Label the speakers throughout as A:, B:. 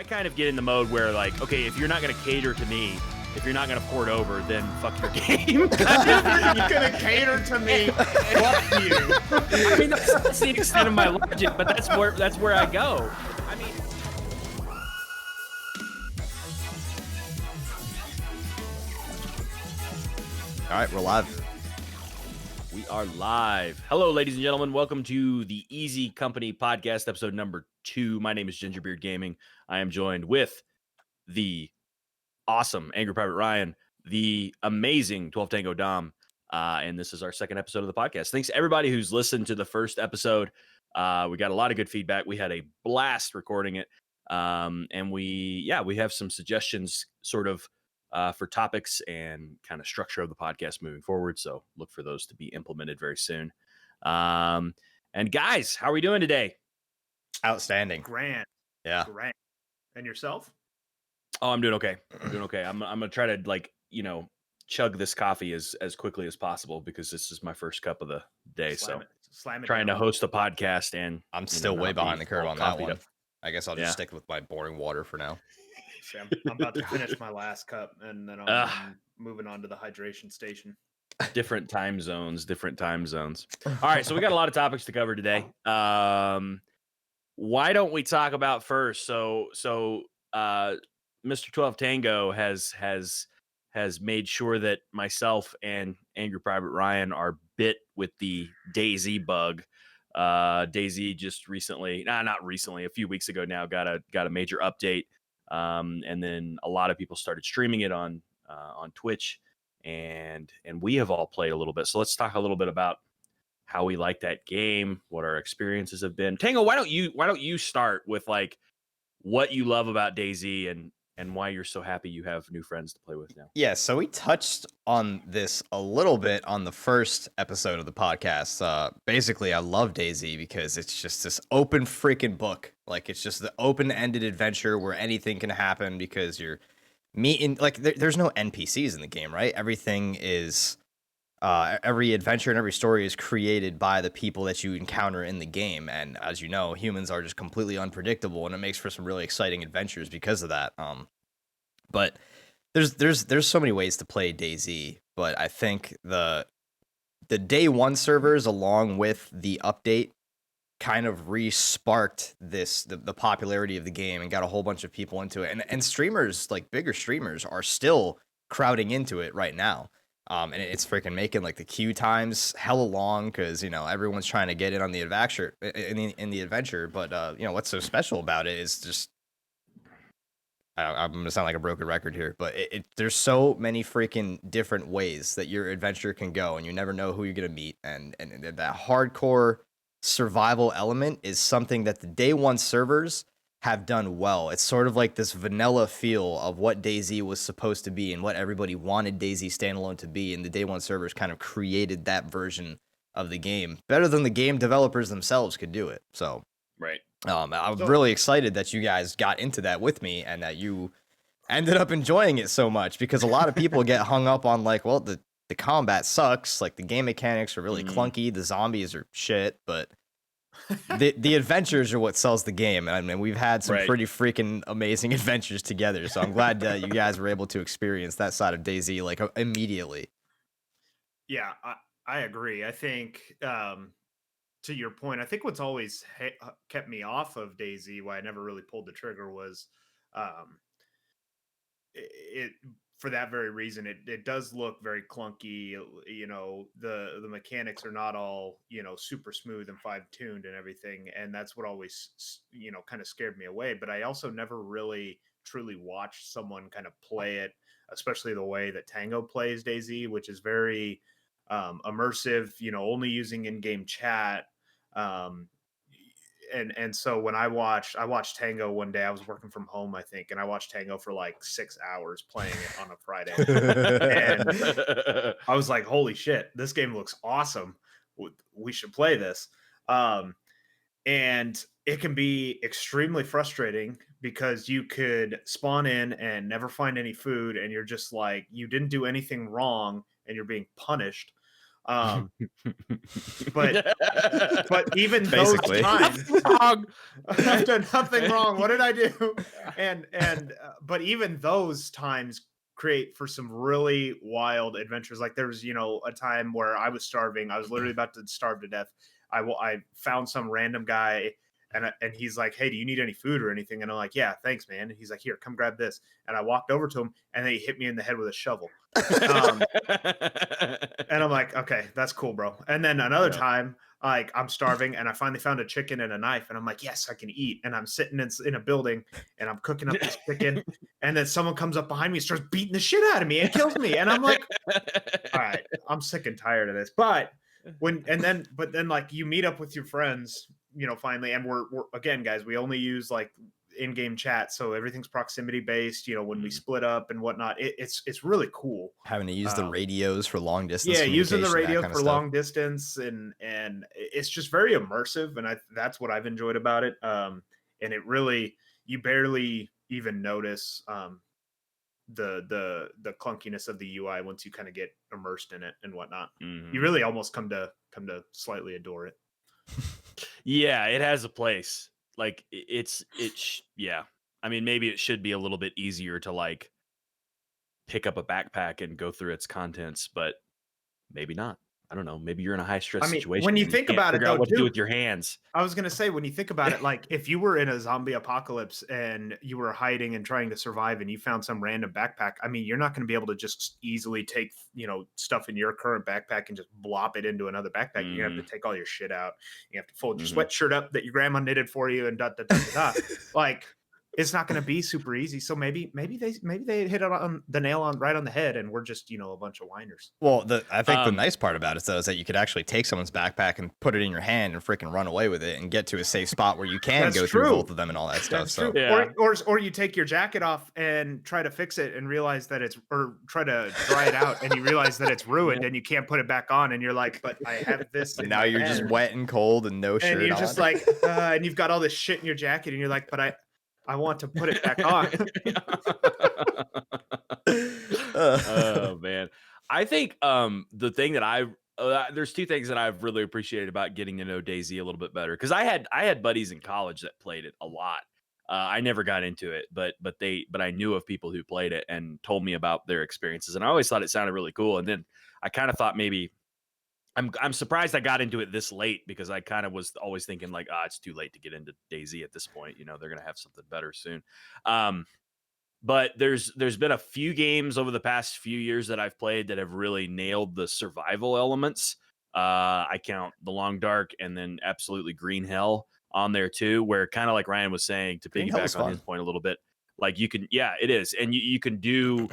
A: I kind of get in the mode where, like, okay, if you're not going to cater to me, if you're not going to port over, then fuck your game.
B: You're gonna cater to me. Fuck you.
A: I mean, that's the extent of my logic, but that's where I go. I mean,
C: all right, we're live.
A: we are live. Hello, ladies and gentlemen. Welcome to the Easy Company Podcast, episode number 2. My name is GingerBeerdGaming. I am joined with the awesome AngryPrivateRyan, the amazing 12 Tango Dom, and this is our second episode of the podcast. Thanks to everybody who's listened to the first episode. We got a lot of good feedback. We had a blast recording it, and we have some suggestions sort of for topics and kind of structure of the podcast moving forward. So look for those to be implemented very soon. And guys, how are we doing today?
C: Outstanding.
B: Grant.
C: Yeah.
B: Grant. And yourself?
A: Oh, I'm doing okay. I'm gonna try to chug this coffee as quickly as possible because this is my first cup of the day.
B: Slam it
A: Trying to
B: down.
A: host a podcast, and
C: I'm still way behind the curve on that one.
A: Up.
C: I guess I'll just stick with my boring water for now.
B: See, I'm about to finish my last cup, and then I'm moving on to the hydration station.
A: Different time zones. All right, so we got a lot of topics to cover today. Why don't we talk about first? So Mr. 12 Tango has made sure that myself and AngryPrivateRyan are bit with the DayZ bug. DayZ just recently, not recently, a few weeks ago now, got a major update. And then a lot of people started streaming it on Twitch, and we have all played a little bit. So let's talk a little bit about how we like that game, what our experiences have been. Tango, why don't you start with like what you love about DayZ and why you're so happy you have new friends to play with now?
C: Yeah, so we touched on this a little bit on the first episode of the podcast. Basically, I love DayZ because it's just this open freaking book. Like, it's just the open-ended adventure where anything can happen because you're meeting... Like, there's no NPCs in the game, right? Everything is... every adventure and every story is created by the people that you encounter in the game. And as you know, humans are just completely unpredictable, and it makes for some really exciting adventures because of that. But there's so many ways to play DayZ, but I think the day one servers along with the update kind of re-sparked the popularity of the game and got a whole bunch of people into it. And streamers, like bigger streamers, are still crowding into it right now. And it's freaking making like the queue times hella long because, you know, everyone's trying to get in on the adventure in the adventure. But you know, what's so special about it is just, I'm gonna sound like a broken record here, but there's so many freaking different ways that your adventure can go, and you never know who you're gonna meet. And that hardcore survival element is something that the day one servers have done well. It's sort of like this vanilla feel of what DayZ was supposed to be and what everybody wanted DayZ standalone to be, and the day one servers kind of created that version of the game better than the game developers themselves could do it. So
A: Right.
C: I'm really excited that you guys got into that with me and that you ended up enjoying it so much, because a lot of people get hung up on like, well, the combat sucks, like the game mechanics are really clunky, the zombies are shit, but the adventures are what sells the game. And I mean, we've had some pretty freaking amazing adventures together, so I'm glad you guys were able to experience that side of DayZ like immediately.
B: Yeah, I agree. I think to your point, I think what's always kept me off of DayZ, why I never really pulled the trigger, was it for that very reason. It does look very clunky. You know, the mechanics are not all, you know, super smooth and fine-tuned and everything, and that's what always, you know, kind of scared me away. But I also never really truly watched someone kind of play it, especially the way that Tango plays DayZ, which is very immersive, you know, only using in-game chat. And so when I watched Tango one day, I was working from home, I think, and I watched Tango for like 6 hours playing it on a Friday. And I was like, holy shit, this game looks awesome. We should play this. And it can be extremely frustrating because you could spawn in and never find any food, and you're just like, you didn't do anything wrong and you're being punished. But even those
C: Basically.
B: times,
A: Wrong.
B: I've done nothing wrong. What did I do? But even those times create for some really wild adventures. Like there was, a time where I was starving. I was literally about to starve to death. I found some random guy and he's like, "Hey, do you need any food or anything?" And I'm like, "Yeah, thanks, man." And he's like, "Here, come grab this." And I walked over to him and then he hit me in the head with a shovel. Um, and I'm like, "Okay, that's cool, bro." And then another
A: Yeah.
B: time, like I'm starving and I finally found a chicken and a knife and I'm like, "Yes, I can eat." And I'm sitting in a building and I'm cooking up this chicken and then someone comes up behind me and starts beating the shit out of me and kills me. And I'm like, "All right, I'm sick and tired of this." But then like you meet up with your friends, finally, and we're again, guys, we only use like in-game chat, so everything's proximity based. When we split up and whatnot, it's really cool.
C: Having to use the
B: Um,
C: radios for long distance
B: yeah, using the
C: communication, that
B: radio
C: kind of
B: for
C: stuff.
B: long distance, and it's just very immersive, and that's what I've enjoyed about it. And it really, you barely even notice the clunkiness of the UI once you kind of get immersed in it and whatnot. You really almost come to slightly adore it.
A: Yeah, it has a place. Like yeah. I mean, maybe it should be a little bit easier to like pick up a backpack and go through its contents, but maybe not. I don't know. Maybe you're in a high stress
B: I mean,
A: situation
B: when you
A: and you
B: think
A: can't
B: about it
A: figure out
B: though,
A: what to do
B: too,
A: with your hands.
B: I was gonna say, when you think about it, like if you were in a zombie apocalypse and you were hiding and trying to survive and you found some random backpack, I mean, you're not gonna be able to just easily take, stuff in your current backpack and just blop it into another backpack. You're gonna have to take all your shit out. You have to fold your sweatshirt up that your grandma knitted for you and da da da da da. Like it's not going to be super easy. So maybe they hit it on the nail on right on the head, and we're just a bunch of whiners.
C: Well, I think the
A: Um,
C: nice part about it though is that you could actually take someone's backpack and put it in your hand and freaking run away with it and get to a safe spot where you can
B: That's
C: go through
B: true.
C: both of them and all that stuff.
B: That's
C: So
B: true.
A: Yeah.
B: Or you take your jacket off and try to fix it and realize that or try to dry it out and you realize that it's ruined and you can't put it back on and you're like, but I have this.
C: but
B: in
C: now
B: my
C: you're just
B: hand.
C: wet and cold and no
B: And
C: shirt
B: you're
C: on.
B: just like, and you've got all this shit in your jacket and you're like, but I want to put it back on.
A: Oh man, I think the thing that there's two things that I've really appreciated about getting to know DayZ a little bit better, because I had buddies in college that played it a lot. I never got into it, but I knew of people who played it and told me about their experiences, and I always thought it sounded really cool. And then I kind of thought maybe I'm surprised I got into it this late, because I kind of was always thinking like, it's too late to get into DayZ at this point. They're gonna have something better soon. But there's been a few games over the past few years that I've played that have really nailed the survival elements. I count The Long Dark and then absolutely Green Hell on there too, where kind of like Ryan was saying, to
C: Green Hell is
A: piggyback on his
C: fun.
A: point a little bit, like you can, yeah, it is. And you can do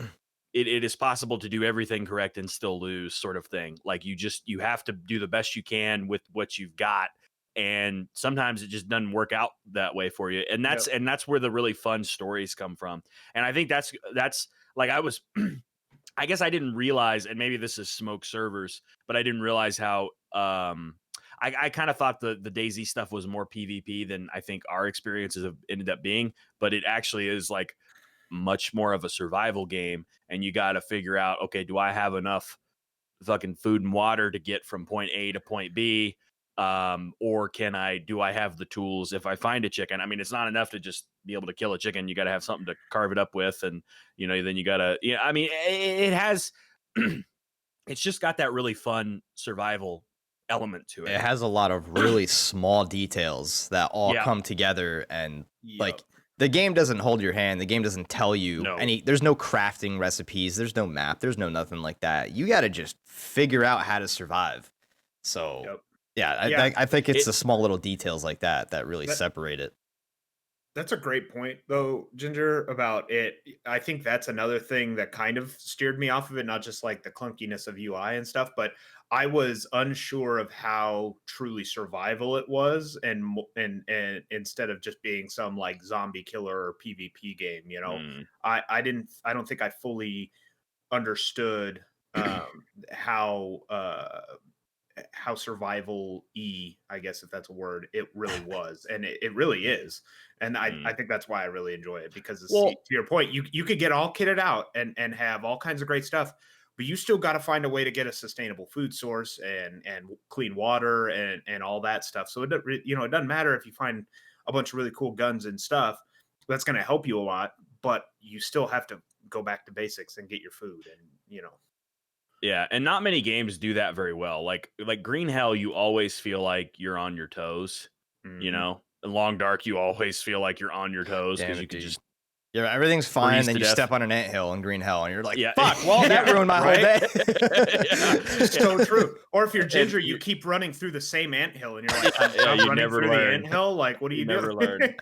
A: it. It is possible to do everything correct and still lose, sort of thing. Like you have to do the best you can with what you've got. And sometimes it just doesn't work out that way for you. And that's where the really fun stories come from. And I think that's like, I guess I didn't realize, and maybe this is smoke servers, but I didn't realize how I kind of thought the DayZ stuff was more PvP than I think our experiences have ended up being, but it actually is like much more of a survival game. And you got to figure out, okay, do I have enough fucking food and water to get from point A to point B? Or do I have the tools if I find a chicken? I mean, it's not enough to just be able to kill a chicken. You got to have something to carve it up with. And, then you got to, I mean, it has, it's just got that really fun survival element to it.
C: It has a lot of really small details that all
A: Yeah.
C: come together, and like
B: Yep.
C: the game doesn't hold your hand. The game doesn't tell you
A: No.
C: there's no crafting recipes, there's no map, there's no nothing like that. You got to just figure out how to survive. So
B: Yep.
C: yeah,
B: Yeah.
C: I think it's the small little details like that really separate it.
B: That's a great point, though, Ginger, about it. I think that's another thing that kind of steered me off of it, not just like the clunkiness of UI and stuff, but I was unsure of how truly survival it was, and instead of just being some like zombie killer or PvP game, I don't think I fully understood how survival I guess, if that's a word, it really was, and it really is. And I think that's why I really enjoy it, because
A: Well,
B: to your point, you could get all kitted out and have all kinds of great stuff, but you still got to find a way to get a sustainable food source and clean water and all that stuff. So it doesn't matter if you find a bunch of really cool guns and stuff. That's going to help you a lot, but you still have to go back to basics and get your food and.
A: Yeah, and not many games do that very well. Like Green Hell, you always feel like you're on your toes. You know, in Long Dark, you always feel like you're on your toes because you can just
C: everything's fine.
A: freeze
C: Then
A: to
C: you
A: death.
C: step on an anthill in Green Hell, and you're like,
A: Yeah.
C: "Fuck!" Well, that ruined my whole day.
B: So true. Or if you're Ginger, you keep running through the same anthill, and you're like,
A: Yeah, you
B: running
A: never
B: through
A: learn.
B: the anthill. Like, what are you doing?
A: Never learn.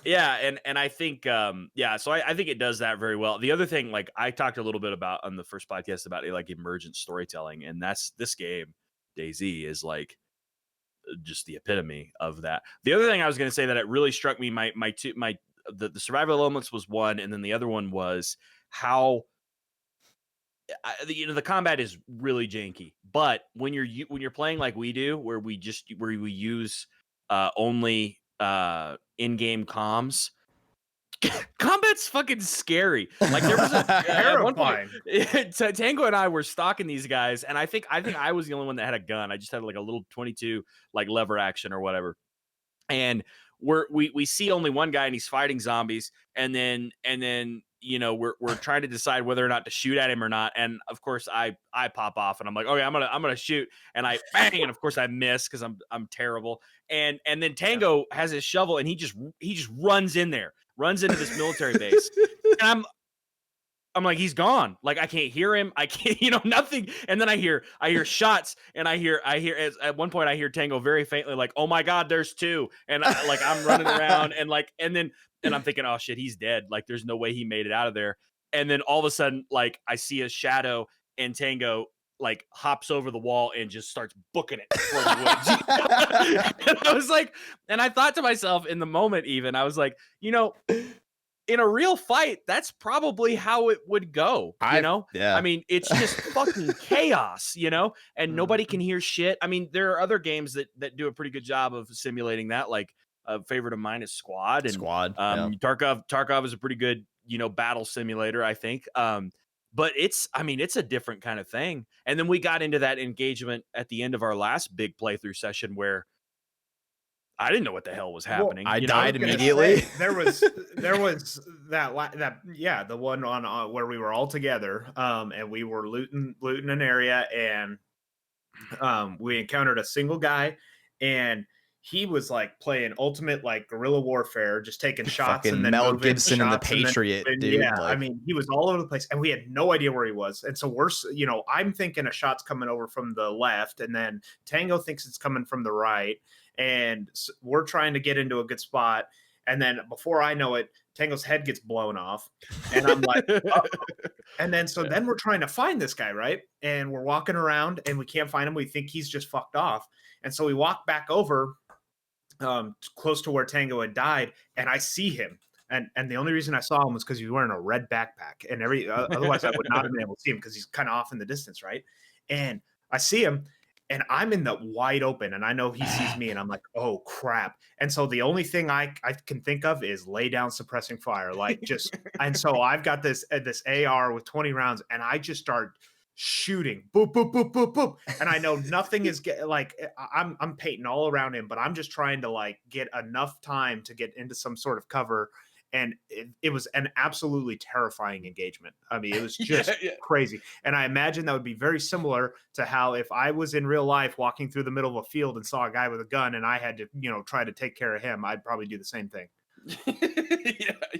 A: Yeah, and I think so I think it does that very well. The other thing, like I talked a little bit about on the first podcast about like emergent storytelling, and that's this game, DayZ, is like just the epitome of that. The other thing I was going to say that it really struck me, the survival elements was one, and then the other one was how the combat is really janky. But when you're playing like we do, where we use only in-game comms, combat's fucking scary. Like there was at one point, Tango and I were stalking these guys, and I think I was the only one that had a gun. I just had like a little 22 like lever action or whatever, and we see only one guy and he's fighting zombies, and then we're trying to decide whether or not to shoot at him or not, and of course I pop off and I'm like, okay, I'm gonna shoot, and I bang, and of course I miss because I'm terrible, and then Tango has his shovel and he just runs into this military base, and I'm like, he's gone. Like I can't hear him. I can't, nothing. And then I hear shots, and I hear at one point I hear Tango very faintly like, "Oh my God, there's two." And I'm running around and then I'm thinking, "Oh shit, he's dead. Like there's no way he made it out of there." And then all of a sudden, like I see a shadow, and Tango like hops over the wall and just starts booking it for the woods. And I was like, and I thought to myself in the moment, even I was like, in a real fight, that's probably how it would go,
C: Yeah.
A: I mean, it's just fucking chaos, and nobody can hear shit. I mean, there are other games that do a pretty good job of simulating that. Like a favorite of mine is Squad, and Tarkov is a pretty good, battle simulator, I think. But it's a different kind of thing. And then we got into that engagement at the end of our last big playthrough session where I didn't know what the hell was happening.
C: I died immediately.
B: There was the one on where we were all together, and we were looting an area, and we encountered a single guy, and he was like playing ultimate like guerrilla warfare, just taking shots and then
C: Mel Gibson and the Patriot, dude.
B: Yeah, I mean, he was all over the place, and we had no idea where he was. And so I'm thinking a shot's coming over from the left, and then Tango thinks it's coming from the right, and we're trying to get into a good spot. And then before I know it, Tango's head gets blown off, and I'm like, and then then we're trying to find this guy, right? And we're walking around, and we can't find him. We think he's just fucked off, and so we walk back over close to where Tango had died, and I see him. And the only reason I saw him was because he was wearing a red backpack, and otherwise I would not have been able to see him because he's kind of off in the distance, right? And I see him, and I'm in the wide open, and I know he sees me, and I'm like, oh crap. And so the only thing I can think of is lay down suppressing fire, like just. And so I've got this AR with 20 rounds, and I just start shooting, boop, boop, boop, boop, boop. And I know nothing is I'm painting all around him, but I'm just trying to like get enough time to get into some sort of cover. And it was an absolutely terrifying engagement. I mean, it was just crazy. And I imagine that would be very similar to how if I was in real life walking through the middle of a field and saw a guy with a gun and I had to, try to take care of him, I'd probably do the same thing.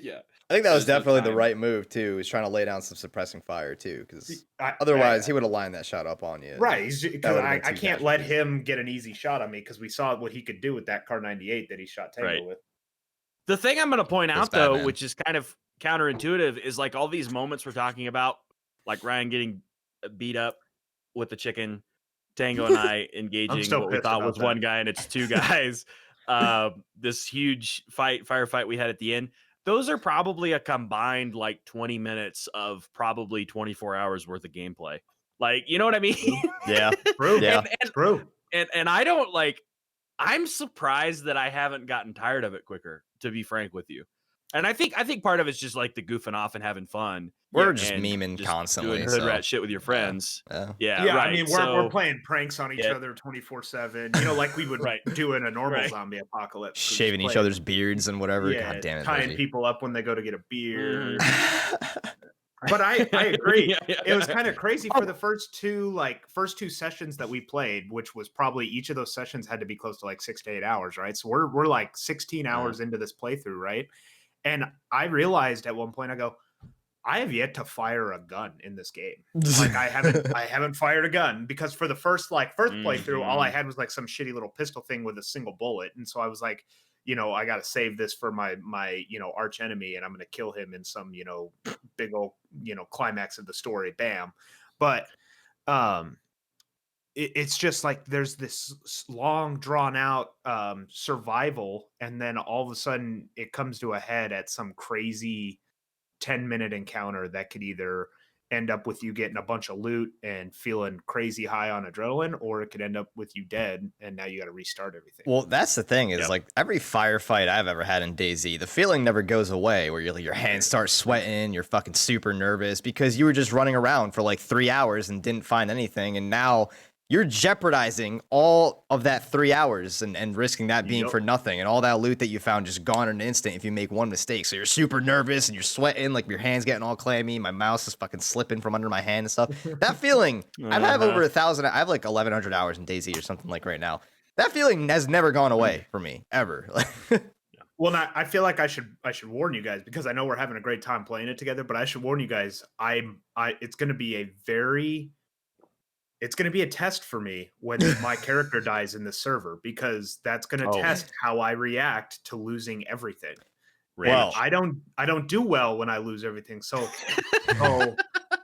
C: Yeah. I think that was definitely the right move too. He's trying to lay down some suppressing fire too, because otherwise he would have lined that shot up on you.
B: Right. I can't let him get an easy shot on me because we saw what he could do with that Kar 98 that he shot Tango with.
A: The thing I'm going to point out, though, which is kind of counterintuitive, is like all these moments we're talking about, like Ryan getting beat up with the chicken, Tango and I engaging what we thought was one guy and it's two guys. This huge firefight we had at the end. Those are probably a combined like 20 minutes of probably 24 hours worth of gameplay. Like, you know what I mean?
C: Yeah.
B: True.
C: Yeah.
B: True.
A: And I don't I'm surprised that I haven't gotten tired of it quicker, to be frank with you. And I think part of it's just like the goofing off and having fun.
C: We're just
A: and
C: memeing
A: just
C: constantly.
A: doing hood
C: So
A: rat shit with your friends. Yeah,
B: Yeah,
A: right.
B: I mean, we're
A: So,
B: playing pranks on each
A: yeah.
B: other 24/7. You know, like we would
A: Right.
B: do in a normal
A: Right.
B: zombie apocalypse. We're just
C: shaving each
B: playing-
C: other's beards and whatever.
B: Yeah,
C: God damn it,
B: tying
C: Veggie.
B: people up when they go to get a beer.
A: Mhm.
B: But I agree.
A: Yeah, yeah,
B: It was
A: yeah.
B: kind of crazy for the first two sessions that we played, which was probably each of those sessions had to be close to like 6 to 8 hours, right? So we're like 16 hours into this playthrough, right? And I realized at one point, I go, I have yet to fire a gun in this game. Like I haven't fired a gun, because for the first playthrough, all I had was like some shitty little pistol thing with a single bullet. And so I was like, I got to save this for my arch enemy, and I'm going to kill him in some, big old, climax of the story. Bam. But it's just like there's this long drawn out survival, and then all of a sudden it comes to a head at some crazy 10-minute encounter that could either end up with you getting a bunch of loot and feeling crazy high on adrenaline, or it could end up with you dead and now you got to restart everything.
C: Well, that's the thing is like every firefight I've ever had in DayZ, the feeling never goes away where your hands start sweating, you're fucking super nervous because you were just running around for like 3 hours and didn't find anything, and now you're jeopardizing all of that 3 hours and risking that being for nothing, and all that loot that you found just gone in an instant if you make one mistake. So you're super nervous and you're sweating, like your hands getting all clammy, my mouse is fucking slipping from under my hand and stuff. That feeling, I have over 1,000, I have like 1,100 hours in DayZ or something like right now. That feeling has never gone away for me, ever.
B: Well, I feel like I should warn you guys, because I know we're having a great time playing it together, but I should warn you guys, it's going to be it's going to be a test for me when my character dies in the server, because that's going to test how I react to losing everything.
C: Well,
B: I don't do well when I lose everything. So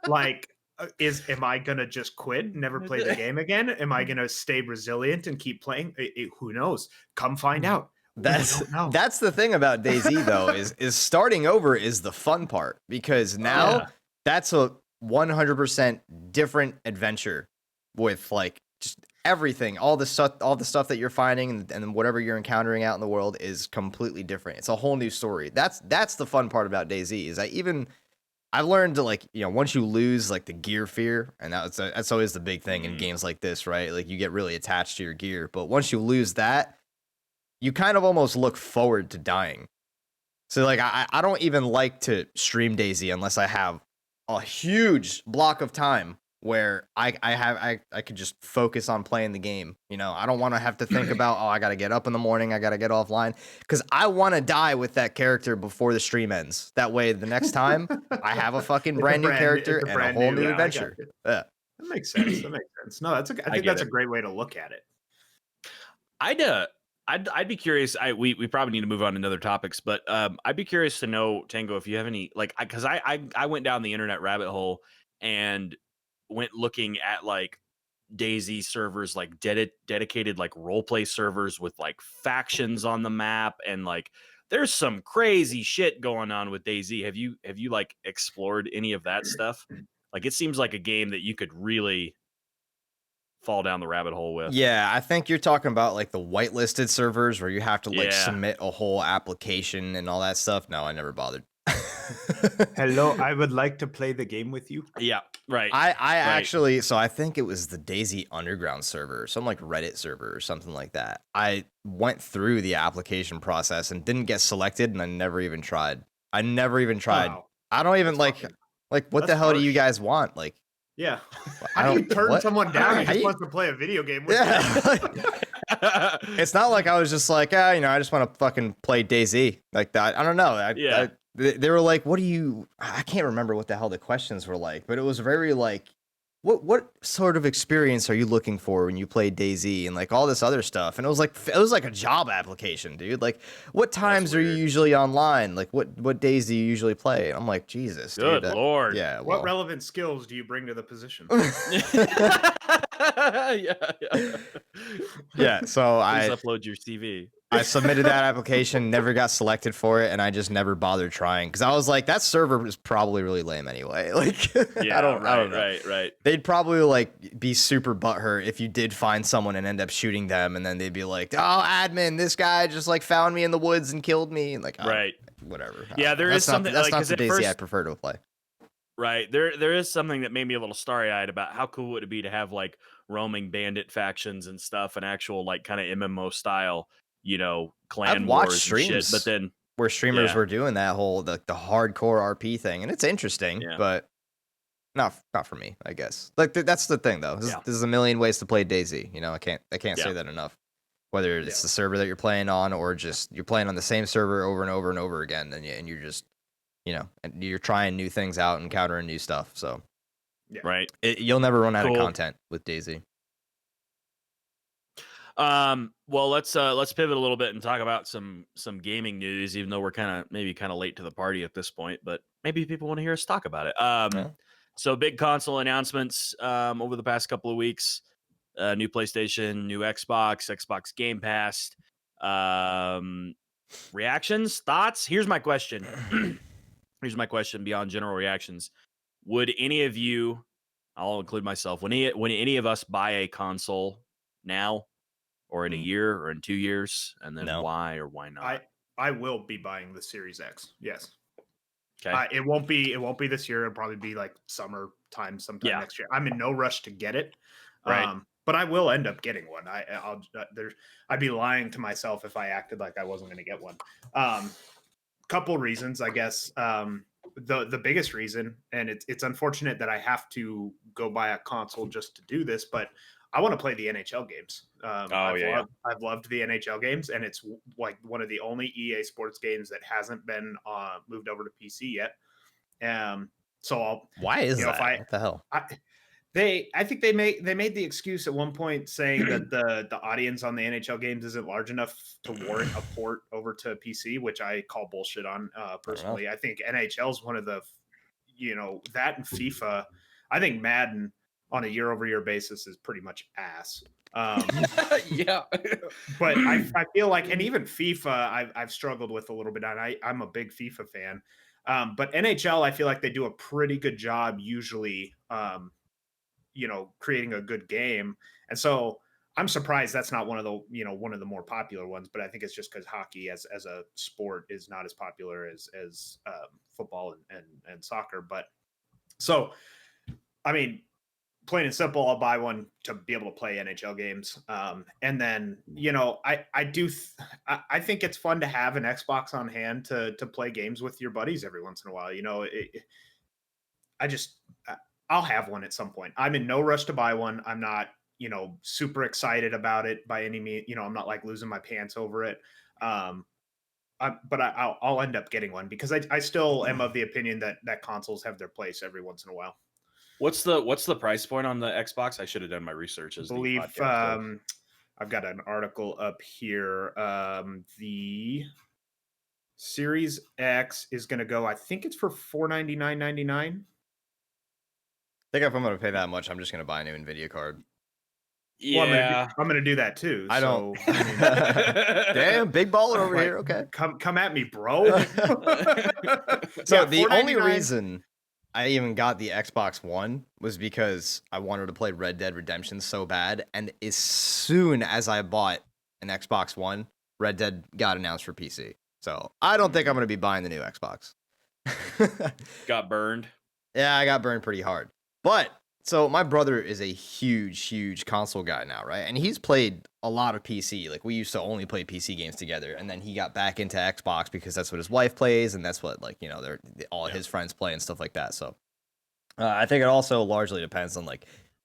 B: like, am I going to just quit and never play the game again? Am I going to stay resilient and keep playing? Who knows? Come find out.
C: That's the thing about DayZ though, is starting over is the fun part, because now that's a 100% different adventure with like just everything, all the stuff that you're finding and whatever you're encountering out in the world is completely different. It's a whole new story. That's the fun part about DayZ, is I've learned to, like, once you lose like the gear fear, and that's always the big thing in games like this, right? Like you get really attached to your gear, but once you lose that, you kind of almost look forward to dying. So like I don't even like to stream DayZ unless I have a huge block of time where I could just focus on playing the game. I don't want to have to think about, I got to get up in the morning, I got to get offline, because I want to die with that character before the stream ends. That way, the next time I have a fucking brand new character and a whole new adventure.
B: That makes sense. No, I think that's a great way to look at it.
A: I'd be curious. We probably need to move on to other topics, but I'd be curious to know, Tango, if you have any, like, because I went down the internet rabbit hole and went looking at like DayZ servers, like dedicated like role play servers with like factions on the map, and like there's some crazy shit going on with DayZ. Have you like explored any of that stuff? Like, it seems like a game that you could really fall down the rabbit hole with.
C: Yeah, I think you're talking about like the whitelisted servers where you have to like submit a whole application and all that stuff. No, I never bothered.
B: Hello, I would like to play the game with you.
A: Yeah, right.
C: I actually, so I think it was the DayZ Underground server, some like Reddit server or something like that. I went through the application process and didn't get selected, and I never even tried. Wow. I don't even like what the hell do you guys want? Like,
B: yeah. How do you turn someone down who just wants to play a video game with you?
C: It's not like I was just like, I just want to fucking play DayZ like that. I don't know. They were like, what do you, I can't remember what the hell the questions were like, but it was very like, what sort of experience are you looking for when you play DayZ and like all this other stuff? And it was like a job application, dude. Like, what times are you usually online? Like, what days do you usually play? And I'm like, Jesus,
A: good
C: dude,
A: Lord.
C: Yeah.
B: What relevant skills do you bring to the position?
A: Yeah.
C: Yeah. So
A: Please upload your CV.
C: I submitted that application, never got selected for it, and I just never bothered trying because I was like, that server is probably really lame anyway. Like,
A: Yeah,
C: I don't know.
A: Right.
C: They'd probably like be super butthurt if you did find someone and end up shooting them, and then they'd be like, "Oh, admin, this guy just like found me in the woods and killed me." And like,
A: Right.
C: Whatever.
A: Yeah, there is something
C: That's
A: like,
C: not
A: 'cause
C: the
A: at
C: DayZ I
A: first,
C: prefer to play.
A: right, there is something that made me a little starry-eyed about how cool would it be to have like roaming bandit factions and stuff, and actual like kind of MMO style,
C: I've
A: clan
C: watched
A: wars and shit. But
C: streams
A: then,
C: where streamers
A: yeah,
C: were doing that whole the hardcore RP thing, and it's interesting,
A: yeah,
C: but not for me, I guess. Like that's the thing though.
A: yeah,
C: There's a million ways to play DayZ. I can't say
A: yeah,
C: that enough. Whether it's
B: Yeah.
C: the server that you're playing on or just you're playing on the same server over and over and over again, and you're just and you're trying new things out and encountering new stuff. So
A: right.
C: you'll never run out of
A: Cool.
C: content with DayZ.
A: Well, let's pivot a little bit and talk about some gaming news, even though we're maybe kind of late to the party at this point, but maybe people want to hear us talk about it.
C: Yeah.
A: So big console announcements over the past couple of weeks. New PlayStation, new Xbox Game Pass. Reactions, thoughts? Here's my question. Here's my question beyond general reactions. Would any of you, I'll include myself, when any of us buy a console now or in a year or in 2 years, and then
C: No.
A: why or why not?
B: I will be buying the Series X. Yes.
A: Okay.
B: It won't be this year. It'll probably be like summertime sometime next year. I'm in no rush to get it.
A: Right.
B: But I will end up getting one. I'd be lying to myself if I acted like I wasn't going to get one. Couple reasons, I guess. The biggest reason, and it's unfortunate that I have to go buy a console just to do this, but I want to play the NHL games. I've loved the NHL games, and it's like one of the only EA Sports games that hasn't been moved over to PC yet. So
C: why is that? What the hell?
B: I think they made the excuse at one point saying that the audience on the NHL games isn't large enough to warrant a port over to PC, which I call bullshit on personally. I think NHL is one of the, that and FIFA. I think Madden on a year-over-year basis is pretty much ass.
A: Yeah,
B: but I feel like, and even FIFA, I've struggled with a little bit, and I'm a big FIFA fan. But NHL, I feel like they do a pretty good job usually. Creating a good game. And so I'm surprised that's not one of the more popular ones, but I think it's just because hockey as a sport is not as popular as football and soccer. But so, I mean, plain and simple, I'll buy one to be able to play NHL games. And then, I think it's fun to have an Xbox on hand to play games with your buddies every once in a while. I'll have one at some point. I'm in no rush to buy one. I'm not, super excited about it by any means. I'm not like losing my pants over it. But I'll end up getting one because I still am of the opinion that consoles have their place every once in a while.
A: What's the price point on the Xbox? I should have done my research.
B: I believe I've got an article up here. The Series X is going to go. I think it's for $499.99.
C: I think if I'm going to pay that much, I'm just going to buy a new NVIDIA card.
B: Well,
A: Yeah,
B: I'm gonna do that too.
C: I don't.
B: So,
C: Damn, big baller over here. Okay,
B: come at me, bro.
C: So the only reason I even got the Xbox One was because I wanted to play Red Dead Redemption so bad, and as soon as I bought an Xbox One, Red Dead got announced for PC. So I don't think I'm gonna be buying the new Xbox.
A: got burned.
C: Yeah, I got burned pretty hard. But so my brother is a huge console guy now, right? And he's played a lot of PC. Like we used to only play PC games together, and then he got back into Xbox because that's what his wife plays, and that's what they're all his friends play and stuff like that. So I think it also largely depends on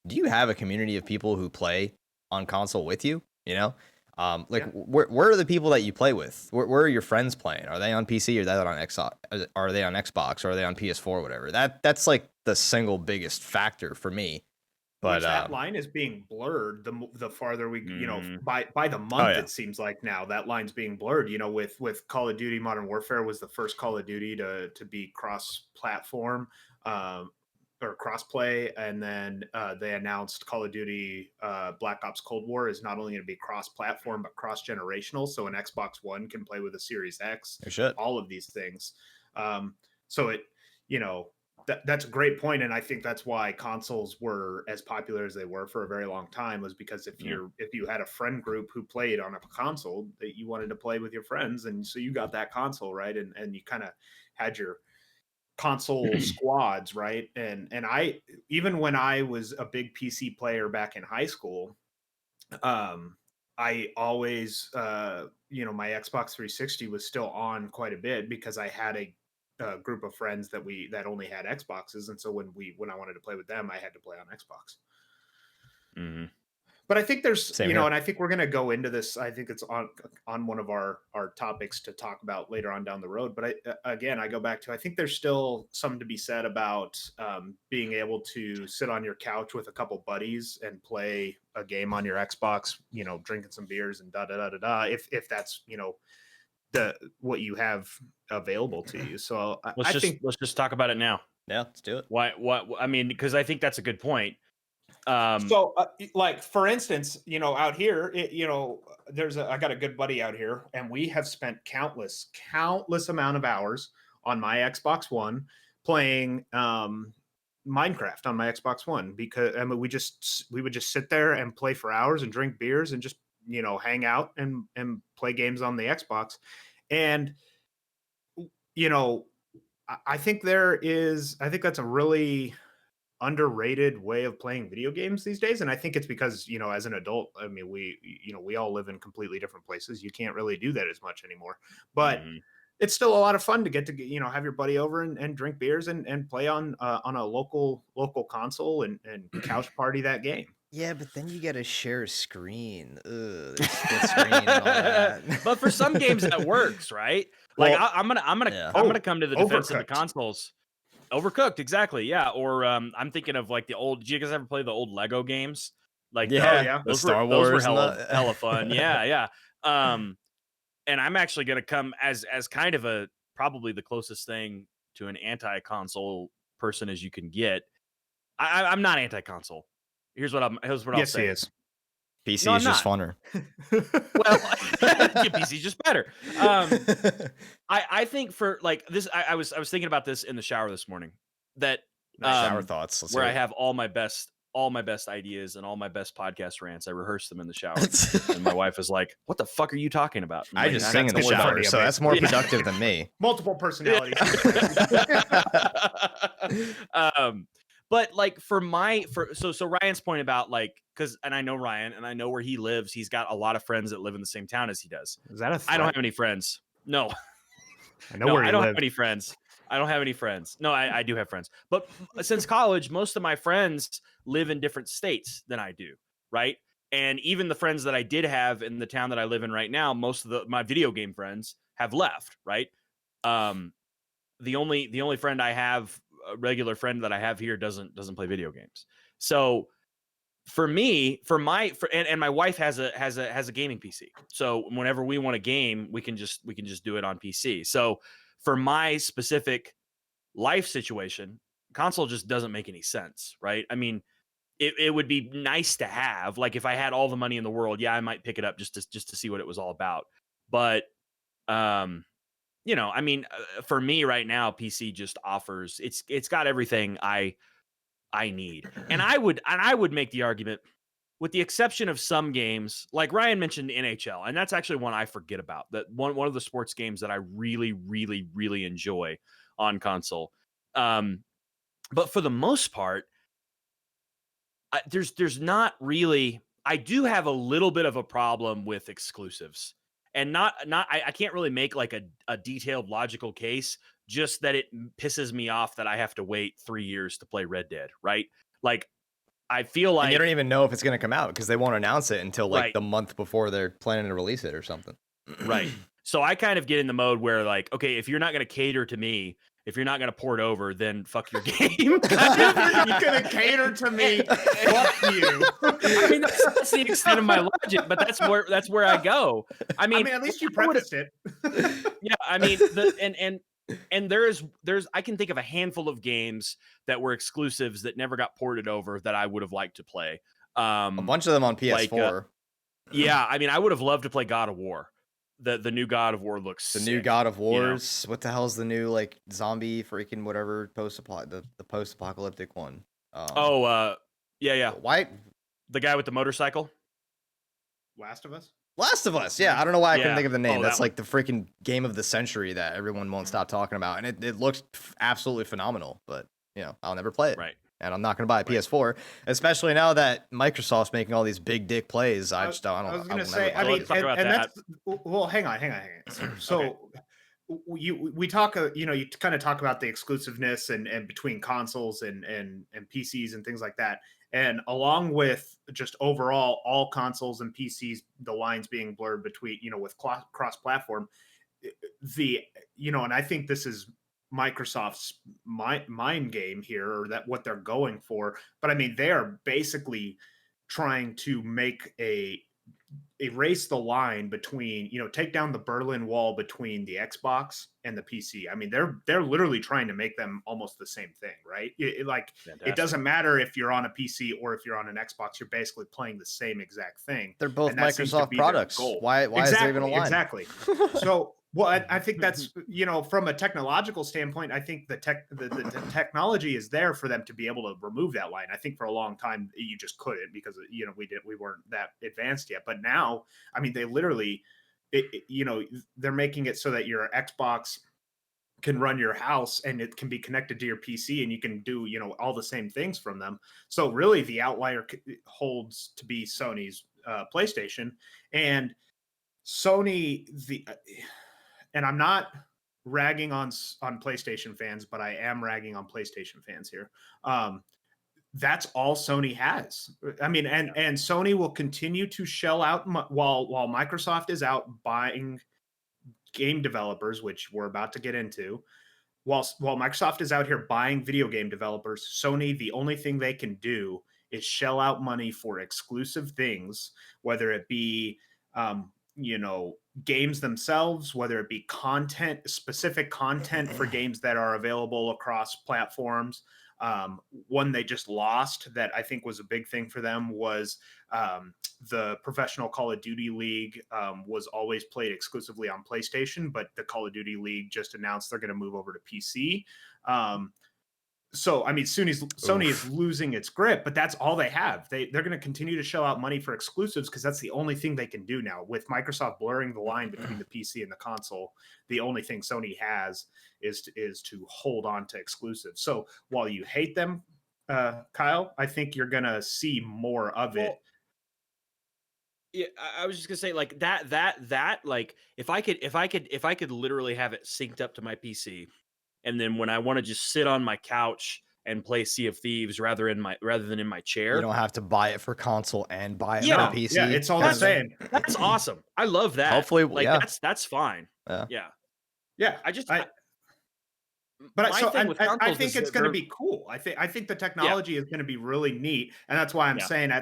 C: do you have a community of people who play on console with you? Where are the people that you play with? Where are your friends playing? Are they on PC or are they on Xbox? Are they on Xbox or are they on PS4 or whatever? That's like the single biggest factor for me. But
B: that line is being blurred the farther we by the month. It seems like now that line's being blurred. With Call of Duty Modern Warfare was the first Call of Duty to be cross platform. or crossplay, and then they announced Call of Duty Black Ops Cold War is not only going to be cross-platform but cross-generational. So an Xbox One can play with a Series X.
C: It should.
B: All of these things. So it, that's a great point, and I think that's why consoles were as popular as they were for a very long time, was because if you had a friend group who played on a console that you wanted to play with your friends, and so you got that console, right, and you kind of had your console squads, right, and I, even when I was a big PC player back in high school, I always my Xbox 360 was still on quite a bit because I had a group of friends that only had Xboxes, and so when I wanted to play with them, I had to play on Xbox.
A: Mm-hmm.
B: But I think there's
C: Same here.
B: and I think we're going to go into this. I think it's on one of our topics to talk about later on down the road. But I go back to, I think there's still something to be said about being able to sit on your couch with a couple buddies and play a game on your Xbox, drinking some beers and da da da da da. If that's what you have available to you. So
A: let's just talk about it now.
C: Yeah, let's do it.
A: Why? What? I mean, because I think that's a good point.
B: So like, for instance, out here, I got a good buddy out here, and we have spent countless amount of hours on my Xbox One playing Minecraft on my Xbox One, because we would just sit there and play for hours and drink beers and just hang out and play games on the Xbox. And I think that's a really underrated way of playing video games these days. And I think it's because, as an adult, I mean, we all live in completely different places. You can't really do that as much anymore, but it's still a lot of fun to get to, have your buddy over and drink beers and play on a local console and couch party that game.
C: Yeah, but then you got to share a screen. Ugh, split screen and all that.
A: But for some games that works, right? Like,
B: Well,
A: I'm gonna come to the defense of the
B: Overcooked.
A: consoles. Overcooked, exactly. Yeah. Or I'm thinking of like the old. Did you guys ever play the old Lego games? Like,
C: the
A: those
C: Star
A: were, those
C: Wars
A: were
C: and
A: hella fun. Yeah. And I'm actually gonna come as kind of probably the closest thing to an anti-console person as you can get. I'm not anti-console. Here's what I'll
B: Yes,
A: say.
B: he is.
C: PC
A: No,
C: is
A: I'm
C: just funner.
A: Well, PC's just better. I think for like this, I was thinking about this in the shower this morning. That
C: Shower thoughts. Let's
A: where
C: hear
A: I
C: it.
A: have all my best ideas and all my best podcast rants. I rehearse them in the shower, and my wife is like, "What the fuck are you talking about?"
C: I
A: like,
C: just sing in the
B: totally
C: shower,
B: funny,
C: so
B: okay.
C: that's more productive than me.
B: Multiple personalities.
A: But like so Ryan's point about like, and I know Ryan and I know where he lives. He's got a lot of friends that live in the same town as he does.
B: Is that a threat?
A: I don't have any friends. No,
B: I know where you
A: I don't
B: live.
A: have any friends. I don't have any friends. No, I do have friends. But since college, most of my friends live in different states than I do, right? And even the friends that I did have in the town that I live in right now, most of my video game friends have left, right? The only friend I have, a regular friend that I have here, doesn't play video games. So for me, and my wife has a gaming PC. So whenever we want a game, we can just do it on PC. So for my specific life situation, console just doesn't make any sense, right? I mean, it would be nice to have, like, if I had all the money in the world, yeah, I might pick it up just to see what it was all about. But I mean, for me right now, PC just offers, it's got everything I need. And I would make the argument, with the exception of some games, like Ryan mentioned NHL, and that's actually one I forget about, that one of the sports games that I really, really, really enjoy on console. But for the most part, there's not really. I do have a little bit of a problem with exclusives, and I can't really make like a detailed logical case, just that it pisses me off that I have to wait 3 years to play Red Dead, right? Like, I feel like,
C: and you don't even know if it's going to come out because they won't announce it until like
A: Right.
C: the month before they're planning to release it or something.
A: Right. So I kind of get in the mode where, like, okay, if you're not going to cater to me, if you're not going to port over, then fuck your game.
B: You're gonna cater to me. Fuck you.
A: I mean, that's the extent of my logic, but that's where I go. I mean,
B: at least you prefaced it.
A: yeah. I mean, And there's I can think of a handful of games that were exclusives that never got ported over that I would have liked to play.
C: A bunch of them on
A: Like,
C: PS4.
A: yeah, I mean, I would have loved to play God of War. The new God of War looks
C: The new
A: sick,
C: God of
A: you know?
C: Wars. What the hell's the new like zombie freaking whatever the post apocalyptic one?
A: Oh, yeah.
C: Why
A: The guy with the motorcycle.
B: Last of Us.
C: Last of Us? Yeah, I don't know why I couldn't
A: Yeah.
C: think of the name.
A: Oh,
C: That's
A: that
C: like the freaking game of the century that everyone won't stop talking about, and it looks absolutely phenomenal. But you know, I'll never play it.
A: Right.
C: And I'm not going to buy a PS4, especially now that Microsoft's making all these big dick plays. I just don't. I
B: was
C: don't.
B: gonna
C: will
B: say.
C: never
B: I
C: buy
B: mean,
C: it.
A: talk about
B: and
A: that.
B: that's well. Hang on. So, we talk. You kind of talk about the exclusiveness and between consoles and PCs and things like that. And along with just overall all consoles and PCs, the lines being blurred between with cross-platform, and I think this is Microsoft's mind game here, or that what they're going for. But I mean, they are basically trying to erase the line between, take down the Berlin Wall between the Xbox and the PC. I mean, they're literally trying to make them almost the same thing, right? It
A: Fantastic.
B: doesn't matter if you're on a PC or if you're on an Xbox, you're basically playing the same exact thing.
C: They're both
B: And that seems to
C: Microsoft
B: be their
C: products.
B: goal.
C: Why is there even a line?
B: Exactly. So, well, I think that's, from a technological standpoint, I think the technology is there for them to be able to remove that line. I think for a long time you just couldn't, because we weren't that advanced yet. But now, I mean, they literally, they're making it so that your Xbox can run your house and it can be connected to your PC and you can do, all the same things from them. So really the outlier holds to be Sony's PlayStation. And Sony, and I'm not ragging on PlayStation fans, but I am ragging on PlayStation fans here. That's all Sony has. I mean, and Sony will continue to shell out while Microsoft is out buying game developers, which we're about to get into. While Microsoft is out here buying video game developers, Sony, the only thing they can do is shell out money for exclusive things, whether it be games themselves, whether it be specific content for games that are available across platforms. One they just lost that I think was a big thing for them was the professional Call of Duty League was always played exclusively on PlayStation, but the Call of Duty League just announced they're going to move over to PC. So, I mean, Sony is losing its grip, but that's all they have. They're going to continue to shell out money for exclusives because that's the only thing they can do now. With Microsoft blurring the line between the PC and the console, the only thing Sony has is to hold on to exclusives. So while you hate them, Kyle, I think you're going to see more of it.
A: Yeah, I was just gonna say like that like if I could literally have it synced up to my PC, and then when I want to just sit on my couch and play Sea of Thieves rather than in my chair,
C: You don't have to buy it for console and buy it for
A: Yeah.
C: PC.
B: Yeah, it's all the same.
A: that's awesome. I love that.
C: Hopefully,
A: like
C: yeah.
A: that's fine.
C: Yeah.
B: Yeah, But
A: My
B: so
A: thing with
B: I
A: consoles
B: think
A: is
B: it's
A: that
B: going to
A: they're-
B: be cool. I think the technology is going to be really neat, and that's why I'm
A: Yeah.
B: saying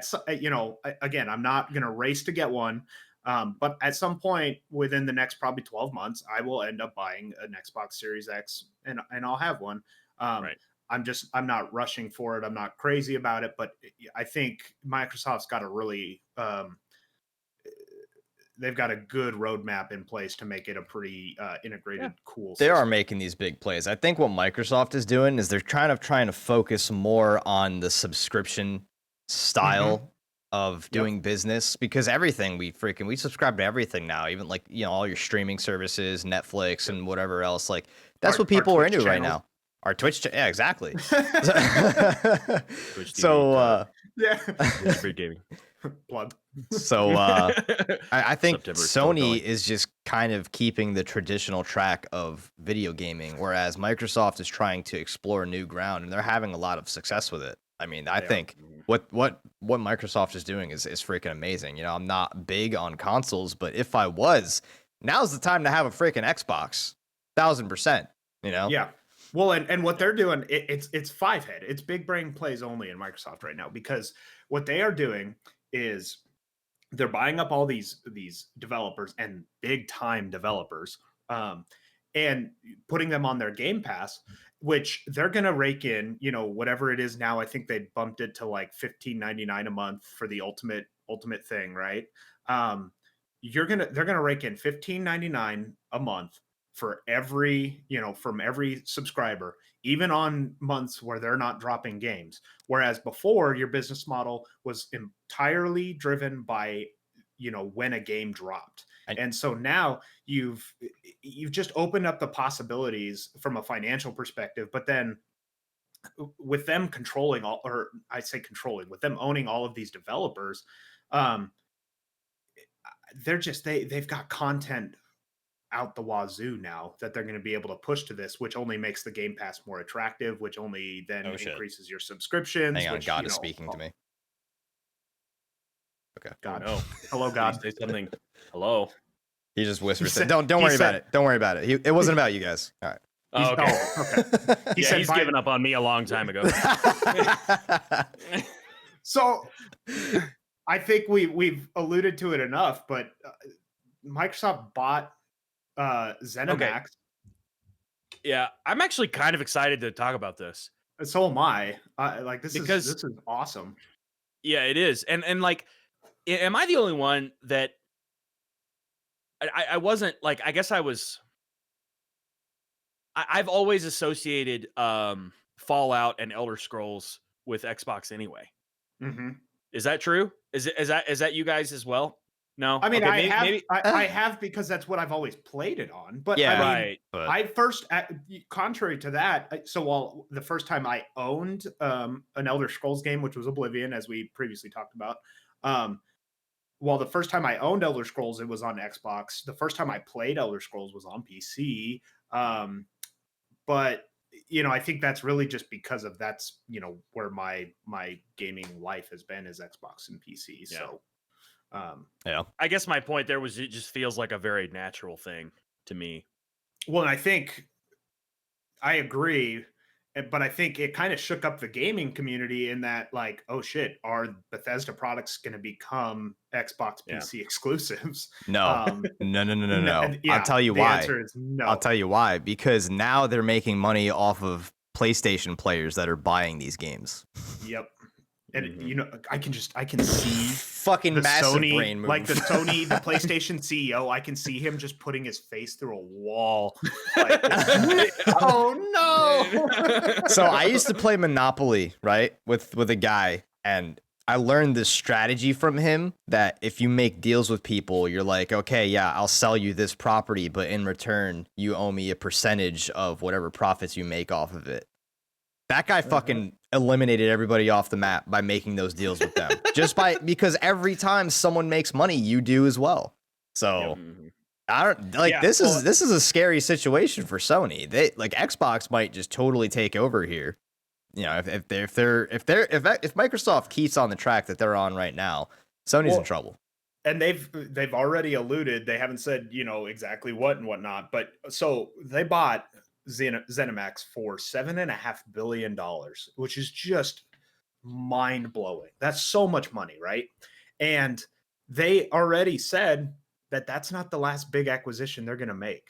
B: again, I'm not going to race to get one, but at some point within the next probably 12 months, I will end up buying an Xbox Series X, and I'll have one.
A: Right.
B: I'm not rushing for it. I'm not crazy about it, but I think Microsoft's got a really they've got a good roadmap in place to make it a pretty integrated, cool
C: They
B: system.
C: are making these big plays. I think what Microsoft is doing is they're trying to focus more on the subscription style of doing business, because everything we subscribe to everything now, even like, all your streaming services, Netflix and whatever else. Like that's what people are into right now. Our Twitch, yeah, exactly.
A: Twitch TV,
C: So,
B: Yeah.
A: GingerBeerdGaming.
B: Plug.
C: So I think
A: September is still
C: Sony
A: going.
C: is just kind of keeping the traditional track of video gaming, whereas Microsoft is trying to explore new ground, and they're having a lot of success with it. I mean, I think what Microsoft is doing is freaking amazing. I'm not big on consoles, but if I was, now's the time to have a freaking Xbox, 1000%.
B: Yeah. Well, and what they're doing, it's five head. It's big brain plays only in Microsoft right now, because what they are doing is they're buying up all these developers and big time developers, and putting them on their Game Pass, which they're gonna rake in, whatever it is now. I think they bumped it to like $15.99 a month for the ultimate thing, right? They're gonna rake in $15.99 a month for every, from every subscriber, even on months where they're not dropping games. Whereas before, your business model was entirely driven by, when a game dropped. And so now you've just opened up the possibilities from a financial perspective, but then with them controlling all, or I say controlling, with them owning all of these developers, they've got content out the wazoo now that they're going to be able to push to this, which only makes the Game Pass more attractive, which only then increases your subscriptions.
C: Hang on,
B: which,
C: God is speaking to me. Okay.
B: God.
A: Oh, no.
B: Hello, God.
A: Please say something. Hello.
C: He just whispered. Don't worry about it. Don't worry about it. It wasn't about you guys. All right.
A: Oh, okay.
B: Okay.
A: He's given up on me a long time ago.
B: So I think we've alluded to it enough, but Microsoft bought Zenimax.
A: Okay. Yeah, I'm actually kind of excited to talk about this.
B: So am I. This is awesome.
A: Yeah, it is. And like, am I the only one that I wasn't like, I guess I was, I've always associated Fallout and Elder Scrolls with Xbox anyway.
B: Mm-hmm.
A: Is that true? Is that you guys as well? No,
B: I mean,
A: okay,
B: I have because that's what I've always played it on. But
C: yeah,
B: I mean,
A: right. But
B: I first, contrary to that, so the first time I owned an Elder Scrolls game, which was Oblivion, as we previously talked about, the first time I owned Elder Scrolls, it was on Xbox. The first time I played Elder Scrolls was on PC. But I think that's really just because of that's where my gaming life has been, is Xbox and PC.
A: Yeah.
B: So.
C: Yeah,
A: I guess my point there was, it just feels like a very natural thing to me.
B: Well, and I think I agree, but I think it kind of shook up the gaming community in that, like, oh shit, are Bethesda products going to become Xbox PC exclusives?
C: No. No.
B: Yeah,
C: I'll tell you
B: the
C: why.
B: answer is no.
C: I'll tell you why. Because now they're making money off of PlayStation players that are buying these games.
B: Yep. And I can see
C: fucking
B: the
C: massive
B: Sony,
C: brain move.
B: like the PlayStation CEO. I can see him just putting his face through a wall. Like, oh no!
C: So I used to play Monopoly, right, with a guy, and I learned this strategy from him that if you make deals with people, you're like, okay, yeah, I'll sell you this property, but in return, you owe me a percentage of whatever profits you make off of it. That guy fucking eliminated everybody off the map by making those deals with them. Because every time someone makes money, you do as well. So I don't like this is a scary situation for Sony. They like Xbox might just totally take over here. If Microsoft keeps on the track that they're on right now, Sony's in trouble.
B: And they've already alluded, they haven't said, exactly what and whatnot, but so they bought Zenimax for $7.5 billion, which is just mind blowing. That's so much money, right? And they already said that that's not the last big acquisition they're going to make.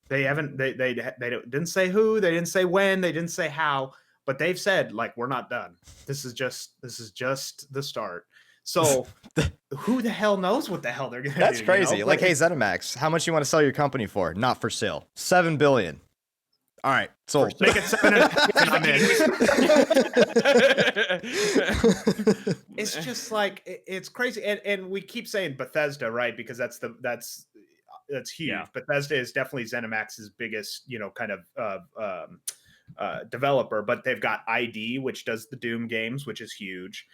B: They didn't say who, they didn't say when, they didn't say how, but they've said, like, we're not done. This is just the start. So who the hell knows what the hell they're going to do?
C: That's crazy. Like, hey, Zenimax, how much you want to sell your company for? Not for sale. $7 billion. All right, sold.
B: Make it 7.5. It's just like, it's crazy, and we keep saying Bethesda, right? Because that's huge.
A: Yeah.
B: Bethesda is definitely ZeniMax's biggest, kind of developer, but they've got ID, which does the Doom games, which is huge.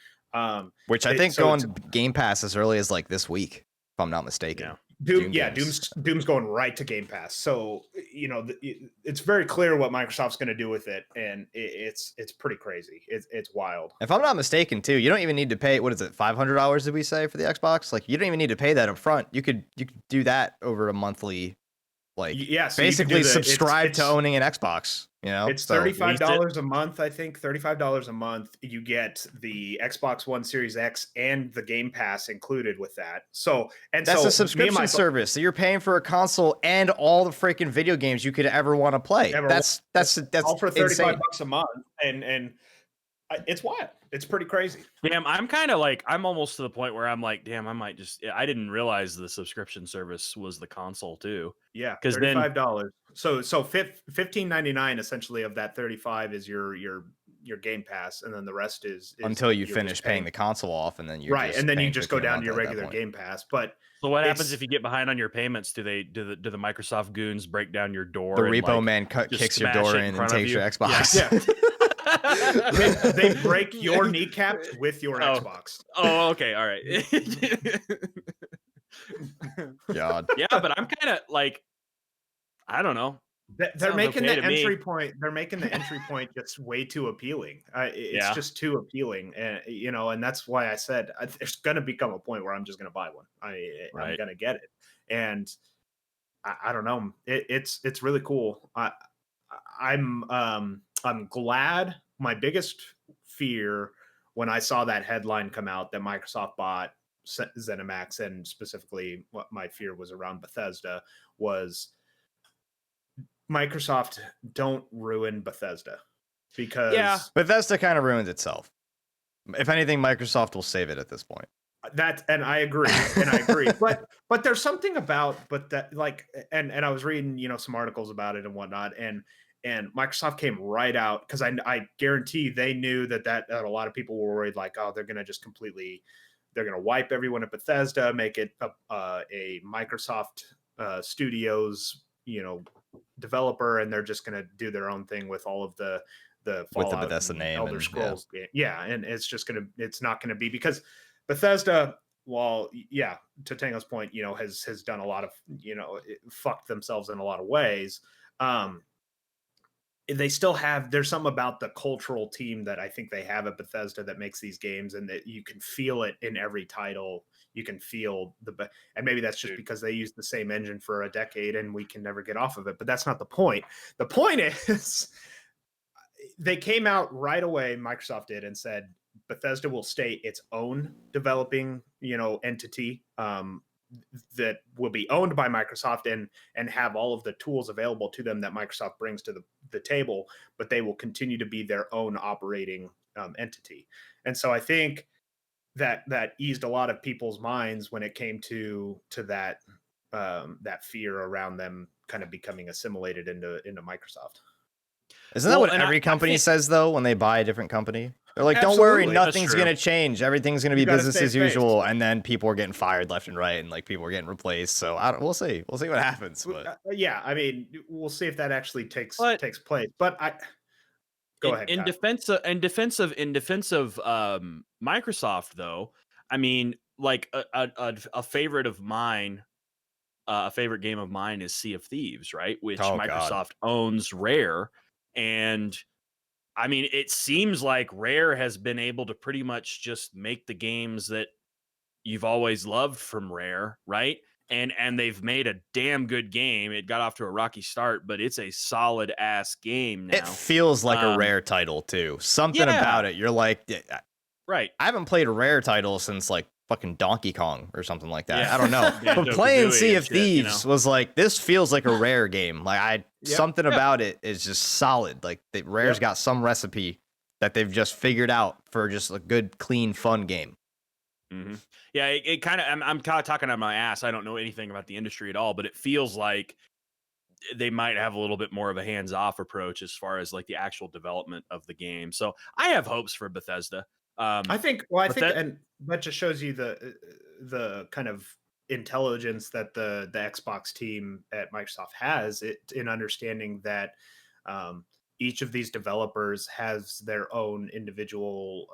C: Which I think going Game Pass as early as like this week, if I'm not mistaken.
B: Yeah. Doom's going right to Game Pass. So, it's very clear what Microsoft's going to do with it, and it's pretty crazy. It's wild.
C: If I'm not mistaken, too, you don't even need to pay, what is it, $500 did we say for the Xbox? Like, you don't even need to pay that up front. You could do that over a monthly, like,
B: so
C: basically subscribe to owning an Xbox. you know?
B: It's
C: So
B: $35 a month, I think. $35 a month. You get the Xbox One Series X and the Game Pass included with that.
C: that's a
B: Me and
C: subscription
B: my
C: service. So you're paying for a console and all the freaking video games you could ever want to play.
B: ever
C: That's
B: all for 35
C: insane.
B: bucks a month, and it's wild. It's pretty crazy.
A: Damn, I'm kind of like, I'm almost to the point where I'm like, damn, I might just, I didn't realize the subscription service was the console too.
B: Yeah,
A: Because then,
B: $35. So $15.99 essentially of that 35 is your Game Pass, and then the rest is
C: Until you
B: you're just
C: finish paying the console off, and then you're
B: right,
C: just
B: and then you
C: paying
B: just go
C: 15 a
B: down to
C: month
B: your
C: at that
B: regular
C: point.
B: Game Pass. But
A: so what happens
B: it's
A: if you get behind on your payments? Do the Microsoft goons break down your door?
C: The
A: and,
C: repo
A: like,
C: man
A: just
C: kicks your
A: smash
C: door
A: it
C: in and
A: front of
C: takes
A: you?
C: your Xbox.
B: Yeah. they break your kneecaps with your
A: Oh.
B: Xbox.
A: Oh, okay, all right.
C: God.
A: Yeah, but I'm kind of like, I don't know.
B: They're
A: Sounds
B: making
A: okay
B: the
A: to me.
B: entry point. They're making the entry point just way too appealing. It's
A: Yeah.
B: just too appealing, and and that's why I said there's going to become a point where I'm just going to buy one. I'm
A: Right.
B: going to get it, and I don't know. It's really cool. I'm glad. My biggest fear when I saw that headline come out that Microsoft bought Zenimax, and specifically what my fear was around Bethesda, was Microsoft don't ruin Bethesda, because
A: Yeah.
C: Bethesda kind of ruins itself. If anything, Microsoft will save it at this point.
B: and I agree, but there's something about that, like, and I was reading some articles about it and whatnot, and Microsoft came right out, because I guarantee they knew that a lot of people were worried, like, oh, they're gonna just completely, they're gonna wipe everyone at Bethesda, make it a Microsoft Studios developer, and they're just gonna do their own thing with all of the
C: With the
B: Fallout
C: Bethesda
B: and
C: name
B: Elder
C: and,
B: Scrolls. Yeah, and it's not gonna be, because Bethesda, well, yeah, to Tango's point, has done a lot of, fucked themselves in a lot of ways. They still have, there's something about the cultural team that I think they have at Bethesda that makes these games, and that you can feel it in every title. You can feel and maybe that's just because they used the same engine for a decade and we can never get off of it. But that's not the point. The point is, they came out right away, Microsoft did, and said Bethesda will stay its own developing, entity, that will be owned by Microsoft, and have all of the tools available to them that Microsoft brings to the table, but they will continue to be their own operating entity. And so I think that eased a lot of people's minds when it came to that that fear around them kind of becoming assimilated into Microsoft.
C: Isn't that what
A: and
C: every
A: I
C: company
A: think-
C: says, though, when they buy a different company? They're like, don't worry,
B: Absolutely.
A: That's
C: nothing's
A: true.
C: going to change. Everything's going to be
B: You gotta
C: business
B: save
C: as
B: face.
C: usual. And then people are getting fired left and right, and like people are getting replaced. So we'll see. We'll see what happens. But
B: Yeah, I mean, we'll see if that actually takes
A: But-
B: place. But go ahead.
A: In
B: Kyle.
A: defense of Microsoft, though, I mean, like a favorite of mine, a favorite game of mine is Sea of Thieves, right? Which
C: Oh, God.
A: Microsoft owns Rare, and I mean, it seems like Rare has been able to pretty much just make the games that you've always loved from Rare, right? And they've made a damn good game. It got off to a rocky start, but it's a solid ass game now.
C: it feels like a
A: Um,
C: Rare title, too. Something
A: yeah.
C: about it. You're like,
A: Right.
C: I haven't played a Rare title since like fucking Donkey Kong or something like that.
A: Yeah.
C: I don't know.
A: Yeah,
C: But playing
A: Banjo-Kazooie
C: Sea
A: and
C: of
A: shit, you know?
C: Thieves was like, this feels like a Rare game. Like
B: Yep.
C: something
A: Yep.
C: about it is just solid. Like Rare's
B: Yep.
C: got some recipe that they've just figured out for just a good, clean, fun game.
A: Mm-hmm. Yeah, it kind of. I'm kind of talking on my ass. I don't know anything about the industry at all, but it feels like they might have a little bit more of a hands-off approach as far as like the actual development of the game. So I have hopes for Bethesda.
B: I think. Well, I
A: but
B: think,
A: that-
B: and that just shows you the kind of intelligence that the Xbox team at Microsoft has in understanding that each of these developers has their own individual.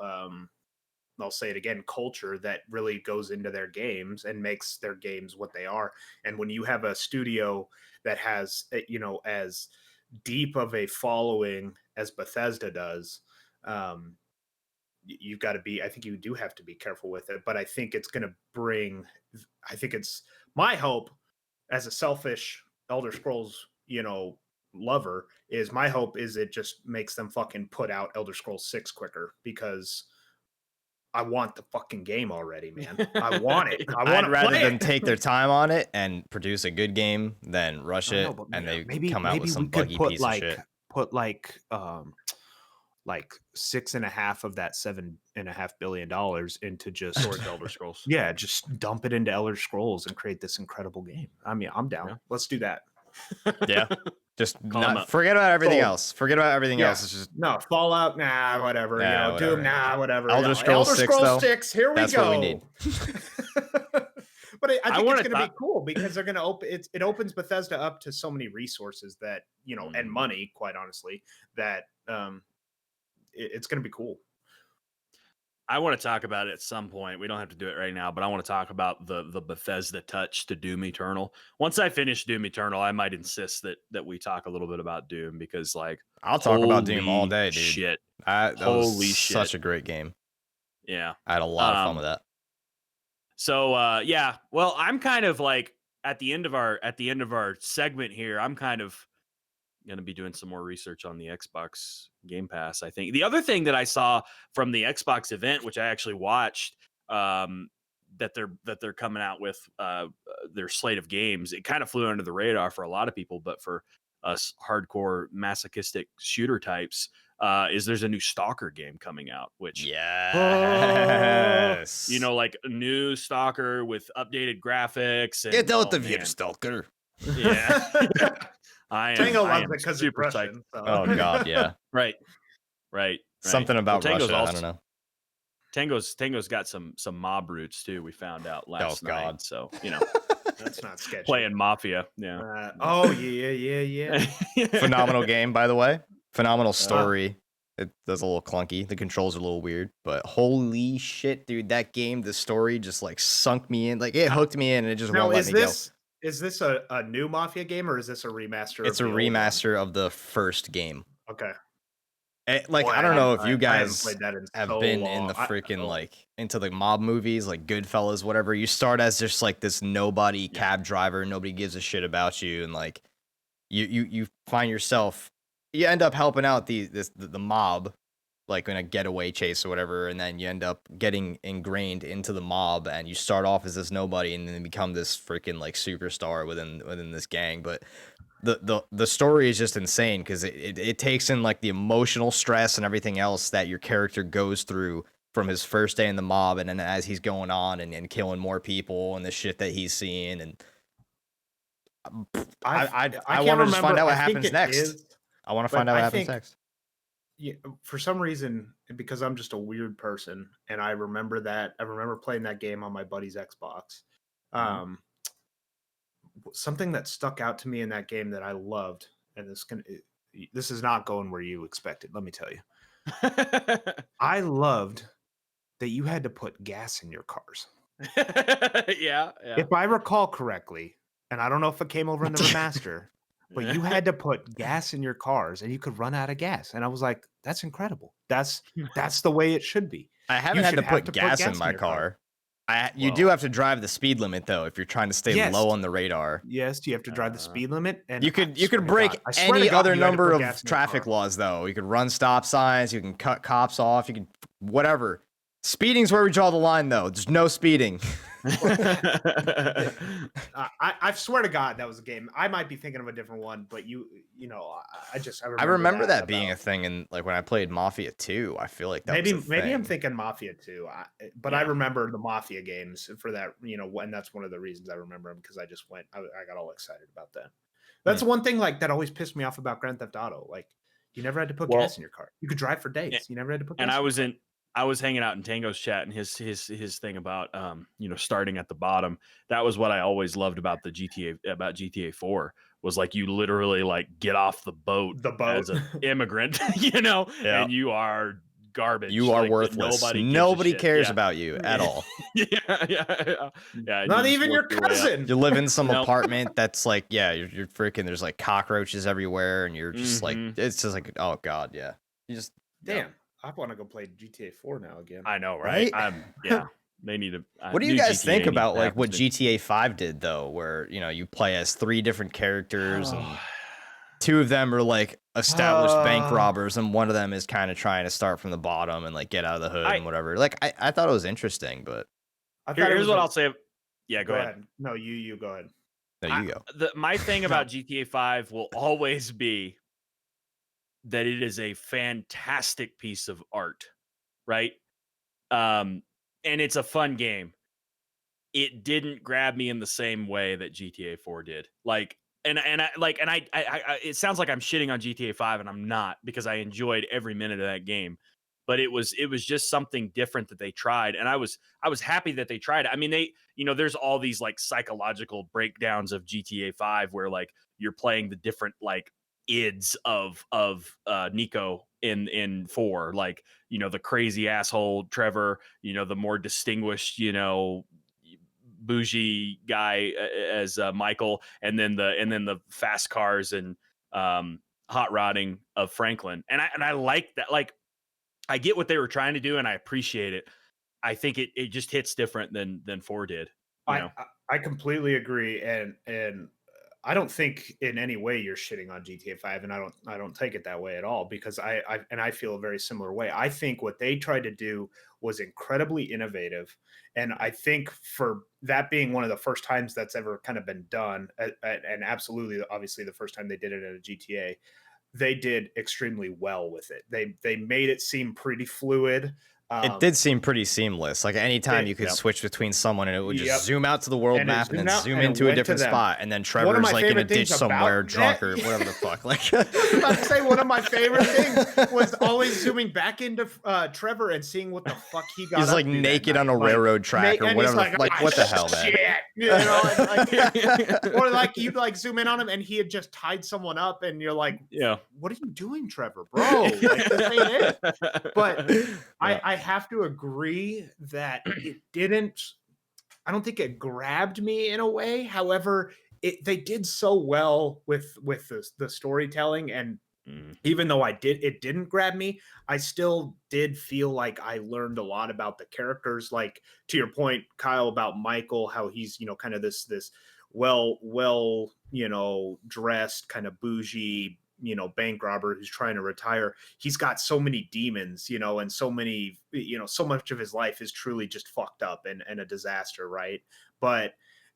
B: I'll say it again, culture that really goes into their games and makes their games what they are. And when you have a studio that has, as deep of a following as Bethesda does, you've got to be, I think you do have to be careful with it. But I think it's going to bring, I think it's my hope as a selfish Elder Scrolls, lover, is my hope is it just makes them fucking put out Elder Scrolls 6 quicker, because I want the fucking game already, man. I want it. I want
C: I'd
B: to
C: rather
B: play
C: them
B: it.
C: take their time on it and produce a good game than rush
D: I
C: it
D: know, but
C: and they
D: maybe
C: come out with some
D: we could
C: buggy
D: put
C: piece of shit.
D: like 6.5 of that $7.5 billion into just
A: towards Elder Scrolls.
D: yeah, just dump it into Elder Scrolls and create this incredible game. I mean, I'm down.
A: Yeah.
D: Let's do that.
C: Yeah. Just
A: Call 'em up.
C: forget about everything
B: Sold.
C: else. Forget about everything
B: Yeah.
C: else. It's just
B: No, Fallout, nah, whatever.
C: Nah,
B: Doom,
C: whatever.
B: nah, whatever.
C: Elder
B: No,
C: Scrolls 6, though,
B: 6, here we
C: that's
B: go.
C: what we need.
B: But I think
A: wanna
B: it's going to be cool, because they're going to open it opens Bethesda up to so many resources that, and money, quite honestly, that it's going to be cool.
A: I want to talk about it at some point. We don't have to do it right now, but I want to talk about the Bethesda touch to Doom Eternal. Once I finish Doom Eternal, I might insist that we talk a little bit about Doom, because like
C: I'll talk about Doom all day, dude.
A: Shit.
C: That
A: Holy
C: was
A: shit.
C: such a great game.
A: Yeah.
C: I had a lot of fun with that.
A: So yeah, well, I'm kind of like at the end of our segment here, I'm kind of going to be doing some more research on the Xbox Game Pass. I think the other thing that I saw from the Xbox event, which I actually watched, that they're coming out with their slate of games, it kind of flew under the radar for a lot of people, but for us hardcore masochistic shooter types, is there's a new Stalker game coming out, which
C: Yes.
A: like a new Stalker with updated graphics. And,
C: Get out
A: oh,
C: of here,
A: man.
C: Stalker.
A: Yeah.
B: Tango loves it
A: am
B: because it's
A: super psyched.
B: Russian. So.
C: Oh god, yeah.
A: Right.
C: Something about
A: Tango's
C: Russia. I don't know.
A: Tango's got some mob roots too. We found out last
C: God.
A: night. So
B: That's not sketchy.
A: playing Mafia. Yeah.
B: Yeah.
C: Phenomenal game, by the way. Phenomenal story. It does a little clunky. The controls are a little weird, but holy shit, dude! That game, the story just like sunk me in. Like it hooked me in, and it just
B: Now,
C: won't let me go.
B: Is this a new Mafia game, or is this a remaster?
C: It's a remaster of the first game.
B: Okay.
C: I don't know if you guys have been in the freaking into the mob movies, like Goodfellas, whatever. You start as just like this nobody cab driver, nobody gives a shit about you, and like you find yourself, you end up helping out the mob, like in a getaway chase or whatever, and then you end up getting ingrained into the mob, and you start off as this nobody, and then become this freaking like superstar within this gang, but. The story is just insane because it takes in like the emotional stress and everything else that your character goes through from his first day in the mob, and then as he's going on and killing more people and the shit that he's seeing, and I want to just find out what happens next. I want to find out what happens next.
B: Yeah, for some reason, because I'm just a weird person, and I remember playing that game on my buddy's Xbox. Something that stuck out to me in that game that I loved, and this is not going where you expected, let me tell you. I loved that you had to put gas in your cars.
A: Yeah.
B: If I recall correctly, and I don't know if it came over in the remaster, but you had to put gas in your cars and you could run out of gas. And I was like, that's incredible. That's the way it should be.
C: I haven't had to put gas in my car. You do have to drive the speed limit though if you're trying to stay low on the radar.
B: Yes, you have to drive the speed limit, and
C: you could break any other number of traffic laws though. You could run stop signs, you can cut cops off, you can whatever. Speeding's where we draw the line though. There's no speeding.
B: I swear to God that was a game. I might be thinking of a different one, but I
C: remember that being a thing in like when I played Mafia 2. I feel like that
B: maybe I'm thinking Mafia 2, but I remember the Mafia games for that. And that's one of the reasons I remember them, because I got all excited about that. That's one thing like that always pissed me off about Grand Theft Auto. Like you never had to put gas in your car. You could drive for days. You never had to put gas.
A: And I was hanging out in Tango's chat, and his thing about starting at the bottom. That was what I always loved about GTA 4 was like you literally like get off the boat as an immigrant, and you are garbage.
C: You are worthless. Nobody cares about you at all.
A: Yeah.
B: Not even your cousin.
C: You live in some apartment that's like, you're freaking. There's like cockroaches everywhere, and you're just like, it's just like, oh god, yeah. You just
B: damn. I want to go play GTA 4 now again.
A: I know, right? They need to.
C: What do you guys think about like what GTA 5 did though, where you play as 3 different characters and two of them are like established bank robbers, and one of them is kind of trying to start from the bottom and like get out of the hood and whatever. Like I thought it was interesting, but
A: here's what I'll say. Yeah, go ahead.
B: No, you go ahead.
C: no, you go.
A: My thing about GTA 5 will always be that it is a fantastic piece of art, right? And it's a fun game. It didn't grab me in the same way that GTA 4 did. Like, it sounds like I'm shitting on GTA 5, and I'm not, because I enjoyed every minute of that game. But it was just something different that they tried, and I was happy that they tried it. I mean, there's all these like psychological breakdowns of GTA 5 where like you're playing the different like ids of Nico in 4, like, the crazy asshole Trevor, the more distinguished, bougie guy as Michael, and then the fast cars and hot rodding of Franklin. And I like that. Like, I get what they were trying to do, and I appreciate it. I think it just hits different than 4 did.
B: I completely agree, and I don't think in any way you're shitting on GTA 5, and I don't take it that way at all, because I feel a very similar way. I think what they tried to do was incredibly innovative, and I think for that being one of the first times that's ever kind of been done, and absolutely, obviously, the first time they did it at a GTA, they did extremely well with it. They made it seem pretty fluid.
C: It did seem pretty seamless. Like anytime you could switch between someone, and it would just zoom out to the world map and then zoom into a different spot, and then Trevor's like in a ditch somewhere, drunk or whatever the fuck. Like,
B: I was about to say, one of my favorite things was always zooming back into Trevor and seeing what the fuck he got.
C: He's like naked on a railroad track or whatever. Like, what the hell, man?
B: You know, or like you'd like zoom in on him and he had just tied someone up, and you're like, what are you doing, Trevor, bro? Like, this ain't it. But I have to agree that it didn't. I don't think it grabbed me in a way. However, they did so well with the storytelling, and even though it didn't grab me, I still did feel like I learned a lot about the characters. Like, to your point, Kyle, about Michael, how he's kind of this well dressed, kind of bougie, bank robber who's trying to retire. He's got so many demons, and so many, so much of his life is truly just fucked up and a disaster, right? But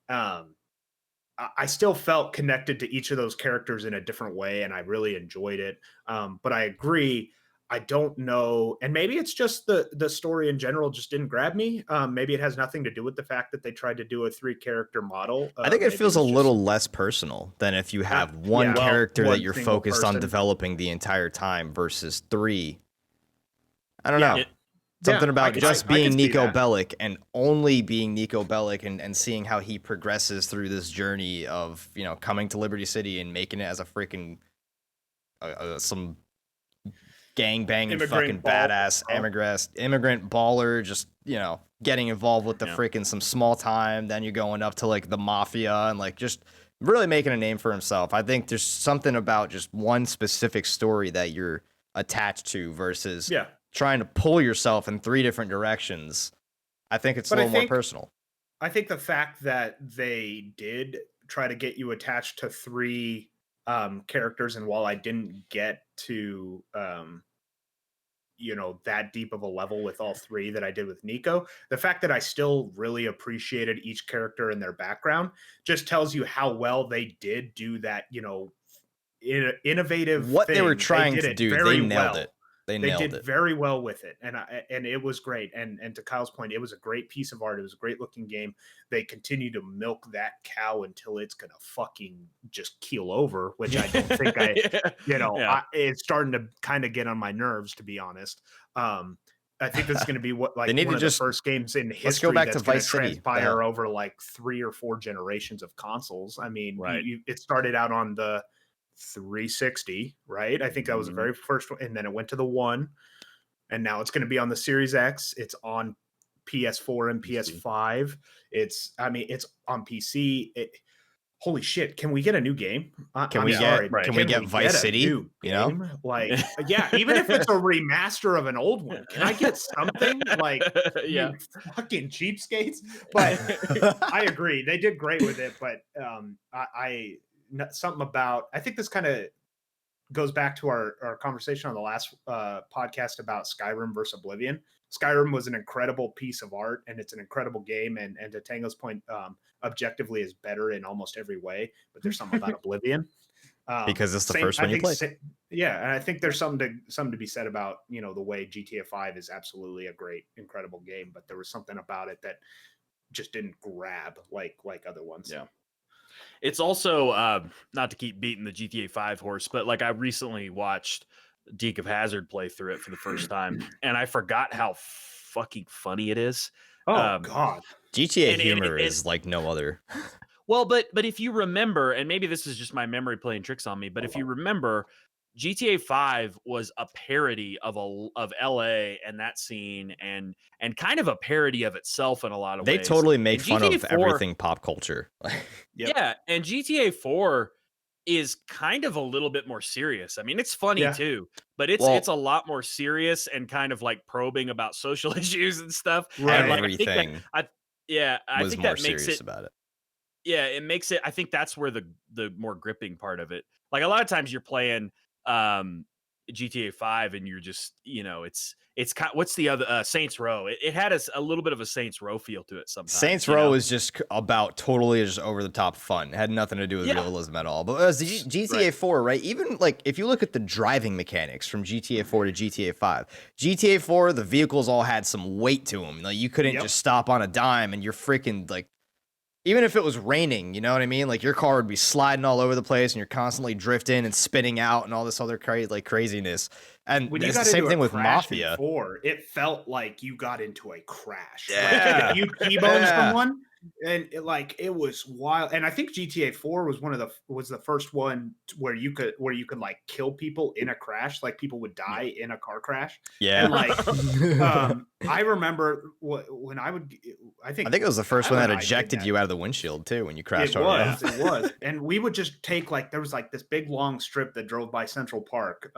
B: I still felt connected to each of those characters in a different way, and I really enjoyed it. But I agree, I don't know, and maybe it's just the story in general just didn't grab me. Maybe it has nothing to do with the fact that they tried to do a 3-character model.
C: I think it feels a little less personal than if you have one character that you're focused on developing the entire time versus 3. I don't know. Something about just being Nico Bellic and only being Nico Bellic, and seeing how he progresses through this journey of, coming to Liberty City and making it as a freaking some gang-banging fucking badass immigrant baller, just, getting involved with the freaking some small time. Then you're going up to like the MAFIA and like just really making a name for himself. I think there's something about just one specific story that you're attached to versus trying to pull yourself in 3 different directions. I think it's a little more personal.
B: I think the fact that they did try to get you attached to 3 characters, and while I didn't get to that deep of a level with all 3 that I did with Nico, the fact that I still really appreciated each character and their background just tells you how well they did do that, innovative
C: what
B: thing.
C: They were trying to do. They nailed it. They
B: did very well with it, and it was great. And to Kyle's point, it was a great piece of art. It was a great looking game. They continue to milk that cow until it's gonna fucking just keel over, which I don't think it's starting to kind of get on my nerves, to be honest. I think this is going to be one of the first games in history.
C: Let's go back to Vice City.
B: Transpire over like 3 or 4 generations of consoles. I mean, it started out on the 360, right? I think that was the very first one, and then it went to the 1, and now it's going to be on the Series X. It's on PS4 and PS5. It's on PC. Holy shit! Can we get a new game?
C: Can we get Vice City?
B: Like, even if it's a remaster of an old one, can I get something? Like, you fucking cheapskates. But I agree, they did great with it. But something about, I think this kind of goes back to our conversation on the last podcast about Skyrim versus Oblivion. Skyrim was an incredible piece of art, and it's an incredible game. And to Tango's point, objectively is better in almost every way. But there's something about Oblivion
C: because it's the first one you played.
B: Yeah, and I think there's something to be said about the way GTA 5 is absolutely a great, incredible game, but there was something about it that just didn't grab like other ones.
A: Yeah. It's also not to keep beating the GTA 5 horse, but like I recently watched Deke of Hazard play through it for the first time, and I forgot how fucking funny it is.
B: Oh God,
C: GTA humor is like no other.
A: Well, but if you remember, and maybe this is just my memory playing tricks on me, but if you remember, GTA 5 was a parody of LA and that scene, and kind of a parody of itself in a lot of ways.
C: They totally make
A: and
C: fun
A: GTA
C: of
A: 4,
C: everything pop culture.
A: Yeah, and GTA 4 is kind of a little bit more serious. I mean, it's funny too, but it's a lot more serious and kind of like probing about social issues and stuff.
B: Right.
A: And like,
C: Everything.
A: I think that makes it
C: about it.
A: Yeah, it makes it. I think that's where the more gripping part of it. Like a lot of times you're playing GTA 5 and you're just it's kind. What's the other Saints Row? It had a little bit of a Saints Row feel to it sometimes.
C: Saints Row is just about totally just over the top fun. It had nothing to do with realism at all. But GTA 4, right? Even like if you look at the driving mechanics from GTA 4 to GTA 5, GTA 4 the vehicles all had some weight to them. Like you couldn't just stop on a dime, and you're freaking like. Even if it was raining, you know what I mean? Like your car would be sliding all over the place, and you're constantly drifting and spinning out, and all this other craziness. And
B: when
C: it's the same thing with MAFIA.
B: It felt like you got into a crash.
C: Yeah.
B: Like, you T-boned someone, and it was wild. And I think GTA 4 was the first one where you could like kill people in a crash, like people would die in a car crash.
C: Yeah.
B: And like I remember when I think
C: it was the first one that ejected you out of the windshield too when you crashed.
B: It was. And we would just take there was like this big long strip that drove by Central Park,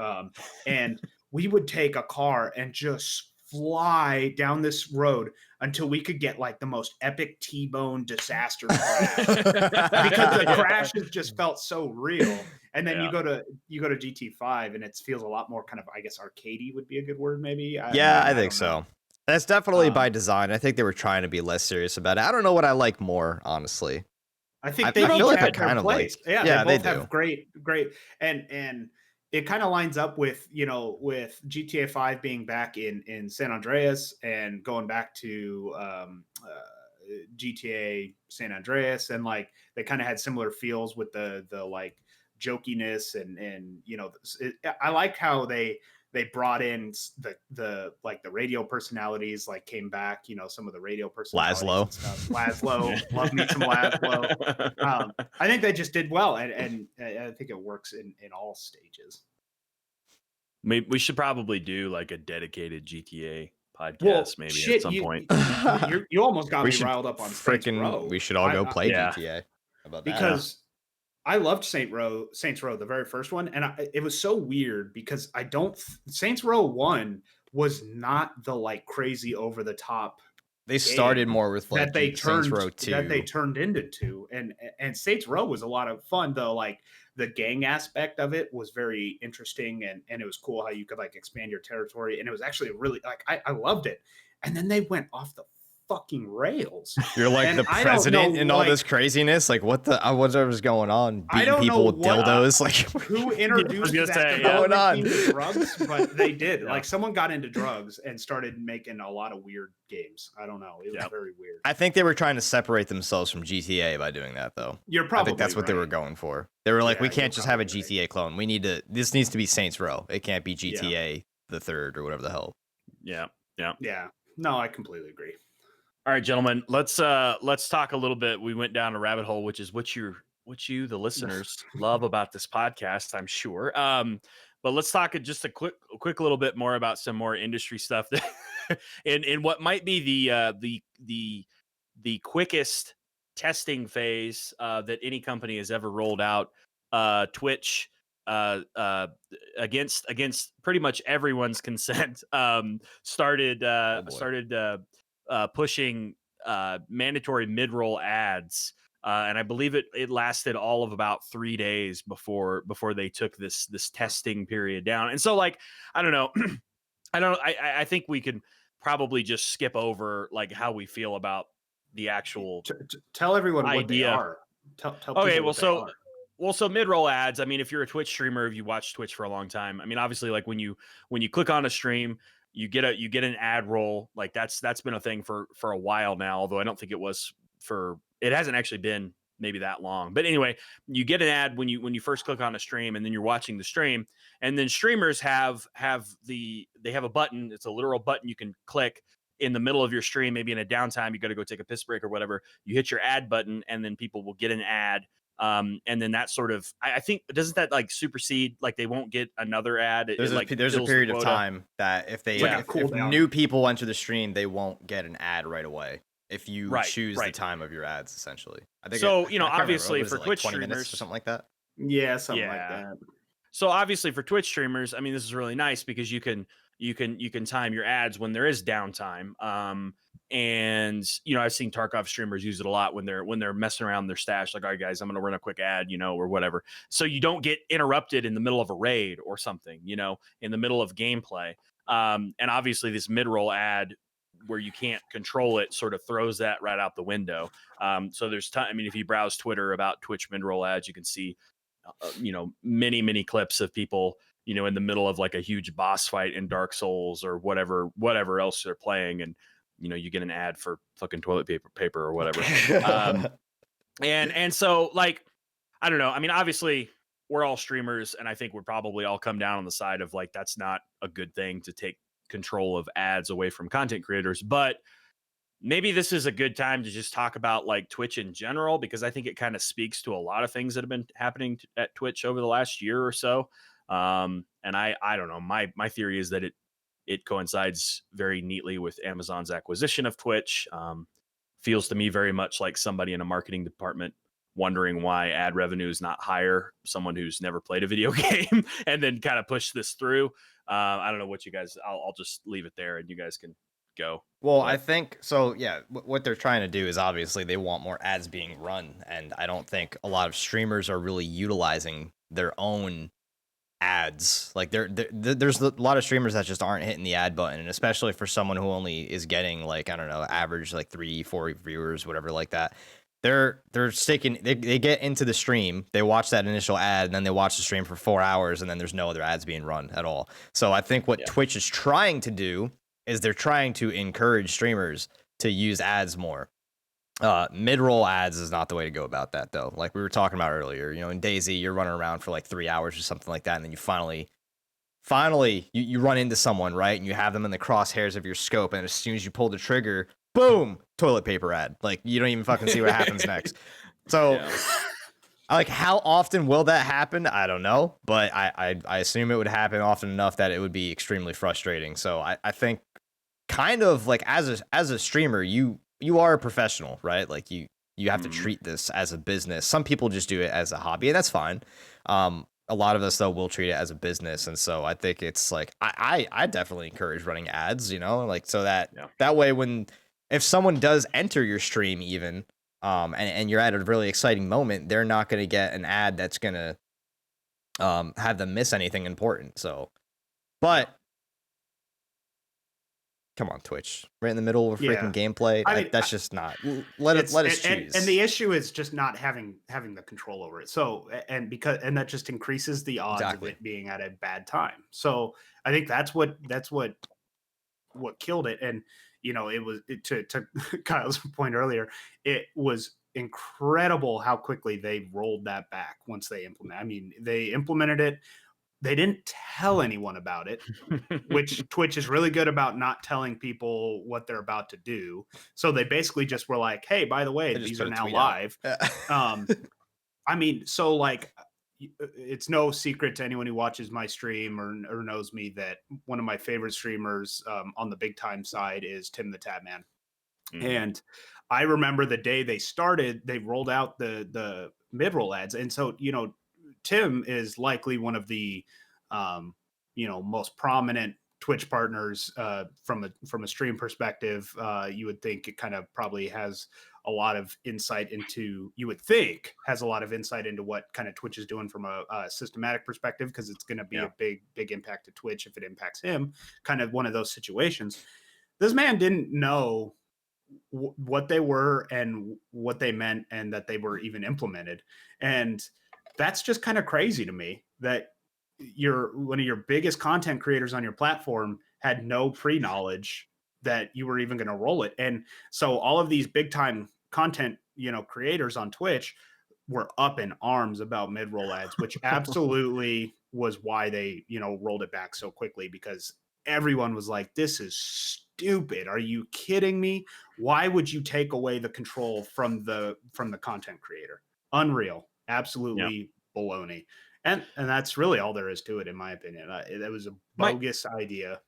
B: and we would take a car and just fly down this road until we could get like the most epic T-bone disaster crash because the crashes just felt so real. And then you go to GT5 and it feels a lot more kind of, I guess, arcadey would be a good word, maybe.
C: I think so. That's definitely by design. I think they were trying to be less serious about it. I don't know what I like more, honestly.
B: I think they
C: feel like I
B: had
C: kind
B: their
C: of
B: place.
C: like.
B: They both have great, and it kind of lines up with with GTA 5 being back in San Andreas and going back to GTA San Andreas, and like they kind of had similar feels with the like jokiness and I like how they brought in the radio personalities, like came back, some of the radio personalities. Laszlo, love me some Laszlo. I think they just did well, and I think it works in all stages.
A: We should probably do like a dedicated GTA podcast at some point.
B: You almost got me riled up on Saints Row.
C: We should all go play GTA. How about that?
B: Because I loved Saints Row, the very first one, and it was so weird because Saints Row 1 was not the like crazy over the top.
C: They started more with like Saints Row 2
B: that they turned into 2, and Saints Row was a lot of fun though. Like the gang aspect of it was very interesting, and it was cool how you could like expand your territory, and it was actually really like I loved it. And then they went off the fucking rails.
C: You're like the president and all this craziness. Like whatever's going on, beating people with dildos. Like
B: who introduced that going on? Drugs, but they did. Like someone got into drugs and started making a lot of weird games. I don't know. It was very weird.
C: I think they were trying to separate themselves from GTA by doing that, though.
B: You're probably.
C: I think that's what they were going for. They were like, we can't just have a GTA clone. This needs to be Saints Row. It can't be GTA the third or whatever the hell.
A: Yeah.
B: No, I completely agree.
A: All right, gentlemen, let's talk a little bit. We went down a rabbit hole, which is what you, the listeners, love about this podcast, I'm sure. But let's talk just a quick little bit more about some more industry stuff that in what might be the quickest testing phase that any company has ever rolled out. Twitch, against pretty much everyone's consent, started pushing mandatory mid-roll ads and I believe it lasted all of about 3 days before they took this testing period down. And so, like, I don't know, I think we could probably just skip over like how we feel about the actual
B: Tell everyone what they
A: idea.
B: are. Tell
A: Okay,
B: people what they are.
A: so mid-roll ads, I mean, if you're a Twitch streamer, if you watch Twitch for a long time, I mean, obviously, like when you click on a stream, you get an ad roll. Like that's been a thing for a while now, although I don't think it hasn't actually been maybe that long. But anyway, you get an ad when you first click on a stream, and then you're watching the stream, and then streamers have a button. It's a literal button you can click in the middle of your stream, maybe in a downtime, you got to go take a piss break or whatever. You hit your ad button, and then people will get an ad. And then that sort of, I think, doesn't that like supersede, like they won't get another ad?
C: There's a period of time that if new people enter the stream, they won't get an ad right away if you choose the time of your ads, essentially. I think
A: so. Obviously for Twitch
C: 20
A: streamers
C: minutes or something like that.
B: Yeah, something like that.
A: So obviously for Twitch streamers, I mean, this is really nice because you can time your ads when there is downtime. And I've seen Tarkov streamers use it a lot when they're messing around their stash, like, all right, guys, I'm going to run a quick ad, or whatever. So you don't get interrupted in the middle of a raid or something, in the middle of gameplay. And obviously this mid-roll ad where you can't control it sort of throws that right out the window. So there's time. I mean, if you browse Twitter about Twitch mid-roll ads, you can see, many clips of people, in the middle of like a huge boss fight in Dark Souls or whatever else they're playing. And, you get an ad for fucking toilet paper or whatever. And so, like, I don't know. I mean, obviously we're all streamers, and I think we'd probably all come down on the side of like, that's not a good thing to take control of ads away from content creators. But maybe this is a good time to just talk about like Twitch in general, because I think it kind of speaks to a lot of things that have been happening at Twitch over the last year or so. And I don't know. My theory is that it coincides very neatly with Amazon's acquisition of Twitch. Feels to me very much like somebody in a marketing department wondering why ad revenue is not higher. Someone who's never played a video game and then kind of push this through. I don't know what you guys. I'll just leave it there, and you guys can go.
C: Well, I think so. Yeah, what they're trying to do is obviously they want more ads being run, and I don't think a lot of streamers are really utilizing their own ads. Like there's a lot of streamers that just aren't hitting the ad button, and especially for someone who only is getting like, I don't know, average like 3-4 viewers, whatever like that. They're sticking. They get into the stream, they watch that initial ad, and then they watch the stream for 4 hours, and then there's no other ads being run at all. So I think what Twitch is trying to do is they're trying to encourage streamers to use ads more. Mid-roll ads is not the way to go about that, though. Like we were talking about earlier, in DayZ, you're running around for like 3 hours or something like that, and then you finally you run into someone, right? And you have them in the crosshairs of your scope, and as soon as you pull the trigger, boom, toilet paper ad. Like you don't even fucking see what happens next. So like, how often will that happen? I don't know, but I assume it would happen often enough that it would be extremely frustrating. So I think kind of like as a streamer, you are a professional, right? Like you have to treat this as a business. Some people just do it as a hobby, and that's fine. A lot of us though will treat it as a business, and so I think it's like I definitely encourage running ads, like so that way if someone does enter your stream even, and you're at a really exciting moment, they're not going to get an ad that's going to have them miss anything important. So, but come on, Twitch, right in the middle of freaking gameplay. I mean, that's just not. Let us choose.
B: And the issue is just not having the control over it. So, and that just increases the odds of it being at a bad time. So, I think that's what killed it. And it was to Kyle's point earlier. It was incredible how quickly they rolled that back once they implemented. I mean, they implemented it. They didn't tell anyone about it, which Twitch is really good about not telling people what they're about to do. So they basically just were like, hey, by the way, these are now live. I mean, so like, it's no secret to anyone who watches my stream or knows me that one of my favorite streamers on the big time side is Tim the Tabman. And I remember the day they rolled out the mid-roll ads. And so, Tim is likely one of the most prominent Twitch partners from a stream perspective. You would think it kind of probably has a lot of insight into, what kind of Twitch is doing from a systematic perspective, because it's going to be a big impact to Twitch if it impacts him. Kind of one of those situations. This man didn't know what they were and what they meant, and that they were even implemented. And that's just kind of crazy to me, that one of your biggest content creators on your platform had no pre-knowledge that you were even going to roll it. And so all of these big time content, creators on Twitch were up in arms about mid-roll ads, which absolutely was why they, rolled it back so quickly, because everyone was like, this is stupid. Are you kidding me? Why would you take away the control from the content creator? Unreal. Absolutely baloney. And that's really all there is to it, in my opinion. That was a bogus idea.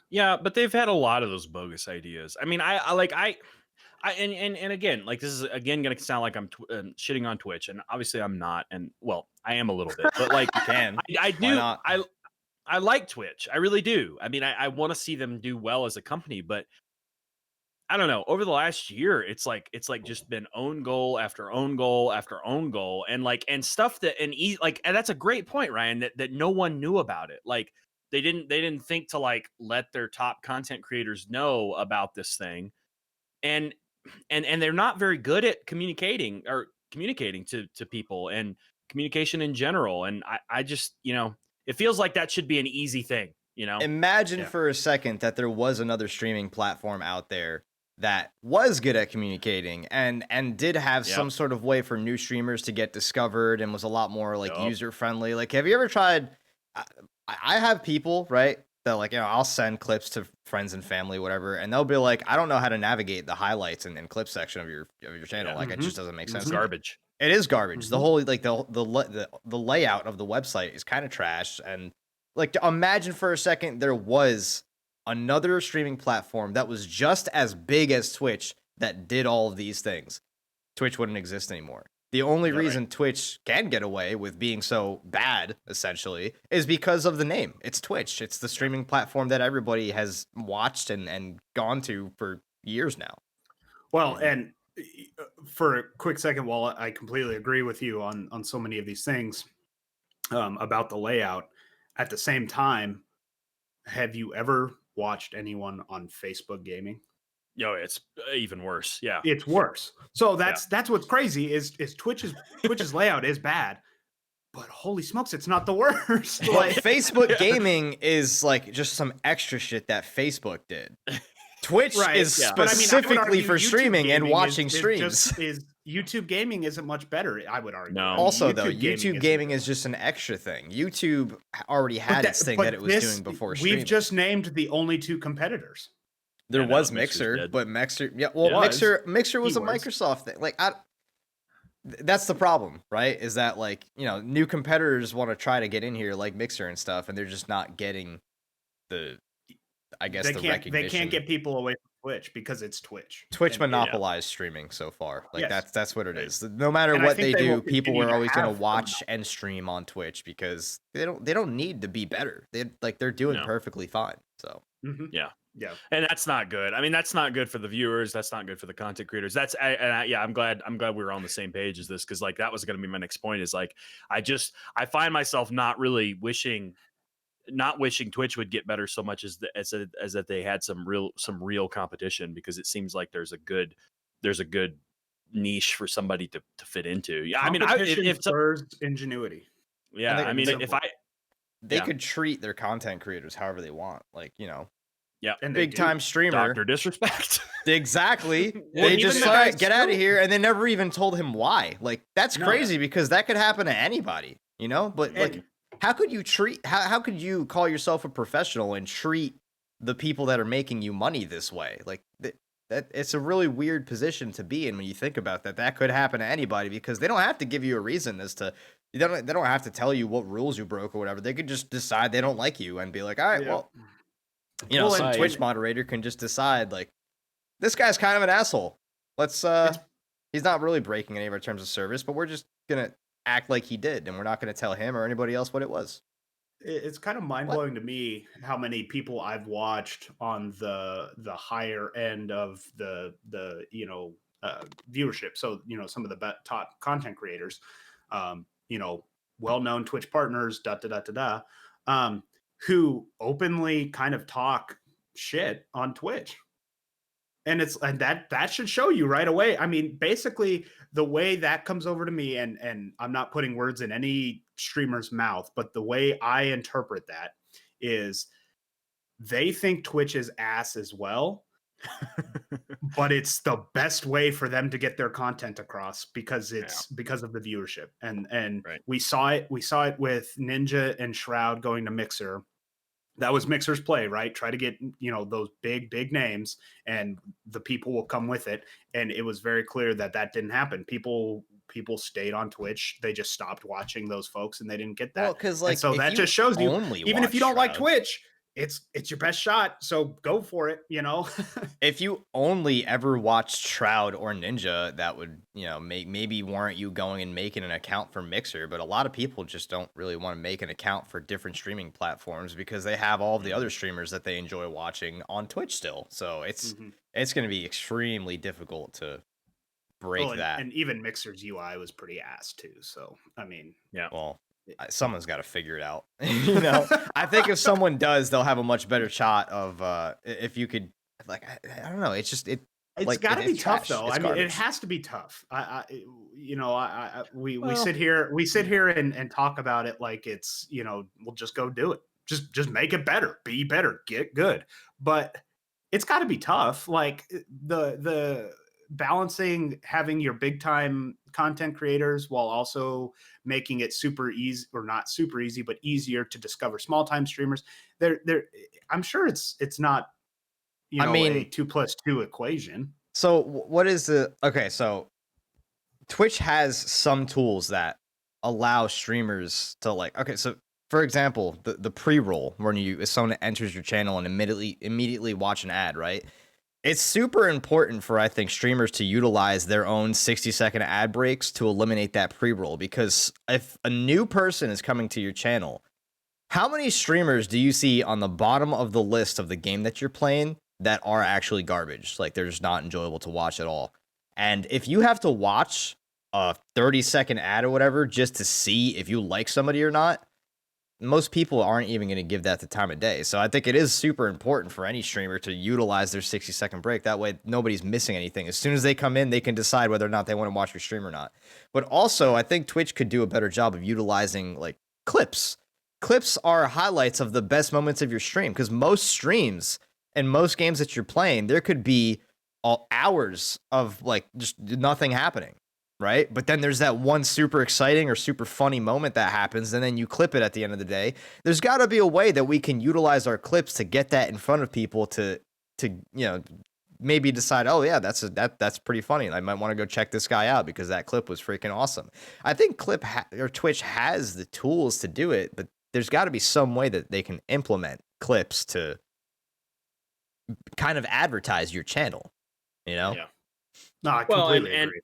A: Yeah, but they've had a lot of those bogus ideas. I mean, and again, like, this is again going to sound like I'm shitting on Twitch, and obviously I'm not, and well, I am a little bit, but like,
C: You can.
A: I
C: Why
A: do.
C: not?
A: I like Twitch. I really do. I mean, I want to see them do well as a company, but I don't know. Over the last year, it's like just been own goal after own goal after own goal, and stuff that and that's a great point, Ryan. That no one knew about it. Like, they didn't think to like let their top content creators know about this thing, and they're not very good at communicating to people and communication in general. And I just, it feels like that should be an easy thing.
C: Imagine for a second that there was another streaming platform out there that was good at communicating and did have some sort of way for new streamers to get discovered and was a lot more like user friendly. Like, have you ever tried? I have people, right, that like, I'll send clips to friends and family, whatever, and they'll be like, I don't know how to navigate the highlights and clip section of your channel. Like, it just doesn't make sense.
A: It's garbage.
C: It is garbage. The whole like the layout of the website is kind of trash. And like, imagine for a second there was another streaming platform that was just as big as Twitch that did all of these things. Twitch wouldn't exist anymore. The only reason Twitch can get away with being so bad, essentially, is because of the name. It's Twitch. It's the streaming platform that everybody has watched and gone to for years now.
B: Well, and for a quick second, while I completely agree with you on so many of these things about the layout, at the same time, have you ever watched anyone on Facebook gaming?
A: Yo, it's even worse. Yeah,
B: it's worse. So that's what's crazy is Twitch's layout is bad, but holy smokes, it's not the worst.
C: Like, Facebook gaming is like just some extra shit that Facebook did. Twitch is specifically for streaming and watching streams.
B: YouTube gaming isn't much better, I would argue.
A: No.
C: Also, though, YouTube gaming is just an extra thing. YouTube already had its thing that it was doing before streaming.
B: We've just named the only two competitors.
C: There was Mixer, but Mixer, Mixer was a Microsoft thing. Like, that's the problem, right? Is that, like, new competitors want to try to get in here like Mixer and stuff, and they're just not getting the recognition.
B: They can't get people away from Twitch because it's Twitch.
C: Twitch monopolized streaming so far. Like, that's what it is. No matter what they do, people are always going to watch and stream on Twitch because they don't need to be better. They're doing perfectly fine. So
B: yeah,
A: and that's not good. I mean, that's not good for the viewers. That's not good for the content creators. I'm glad we were on the same page as this, because like that was going to be my next point. Is like I find myself not wishing Twitch would get better so much as that they had some real competition, because it seems like there's a good niche for somebody to fit into. Yeah, I mean, if
B: spurs ingenuity.
A: Yeah, I mean, if
C: they could treat their content creators however they want, like,
A: and
C: big time streamer,
A: Dr. Disrespect.
C: Exactly. They just get out of here, and they never even told him why. Like, that's crazy, because that could happen to anybody, But like, how could you call yourself a professional and treat the people that are making you money this way? Like, that it's a really weird position to be in when you think about that. That could happen to anybody, because they don't have to give you a reason as to. They don't have to tell you what rules you broke or whatever. They could just decide they don't like you and be like, all right, well. Some Twitch moderator can just decide, like, this guy's kind of an asshole. Let's he's not really breaking any of our terms of service, but we're just gonna act like he did, and we're not gonna tell him or anybody else what it was.
B: It's kind of mind blowing to me how many people I've watched on the higher end of the viewership. So some of the top content creators, you know, well known Twitch partners, da da da da da, who openly kind of talk shit on Twitch. And that should show you right away. I mean, basically the way that comes over to me, and I'm not putting words in any streamer's mouth, but the way I interpret that is they think Twitch is ass as well, but it's the best way for them to get their content across because because of the viewership. And
A: Right.
B: we saw it with Ninja and Shroud going to Mixer. That was Mixer's play, right? Try to get, those big names, and the people will come with it. And it was very clear that didn't happen. People stayed on Twitch. They just stopped watching those folks, and they didn't get that.
C: Well, because
B: and so that just shows you, even if you don't like Twitch, it's your best shot. So go for it.
C: If you only ever watched Shroud or Ninja, that would, maybe warrant you going and making an account for Mixer. But a lot of people just don't really want to make an account for different streaming platforms because they have all of the other streamers that they enjoy watching on Twitch still. So it's going to be extremely difficult to break that.
B: And even Mixer's UI was pretty ass too. So, I mean,
A: yeah.
C: Well, someone's got to figure it out. I think if someone does, they'll have a much better shot of if you could, like, I don't know. It's
B: got to be tough though.
C: It's
B: I mean,
C: garbage.
B: it has to be tough. We sit here and talk about it like it's, we'll just go do it. Just make it better, be better, get good. But it's got to be tough. Like the balancing having your big time content creators while also making it super easy, or not super easy, but easier to discover small time streamers. I'm sure it's not, a 2 + 2 equation.
C: So what is so Twitch has some tools that allow streamers to, like, so for example, the pre-roll, when if someone enters your channel and immediately watch an ad, right? It's super important for, I think, streamers to utilize their own 60-second ad breaks to eliminate that pre-roll, because if a new person is coming to your channel, how many streamers do you see on the bottom of the list of the game that you're playing that are actually garbage? Like, they're just not enjoyable to watch at all. And if you have to watch a 30-second ad or whatever just to see if you like somebody or not, most people aren't even going to give that the time of day. So I think it is super important for any streamer to utilize their 60-second break. That way, nobody's missing anything. As soon as they come in, they can decide whether or not they want to watch your stream or not. But also, I think Twitch could do a better job of utilizing, like, clips. Clips are highlights of the best moments of your stream, because most streams and most games that you're playing, there could be hours of, like, just nothing happening. Right? But then there's that one super exciting or super funny moment that happens, and then you clip it at the end of the day. There's got to be a way that we can utilize our clips to get that in front of people to maybe decide, oh yeah, that's pretty funny. I might want to go check this guy out because that clip was freaking awesome. I think Twitch has the tools to do it, but there's got to be some way that they can implement clips to kind of advertise your channel.
B: Yeah. No, I completely agree.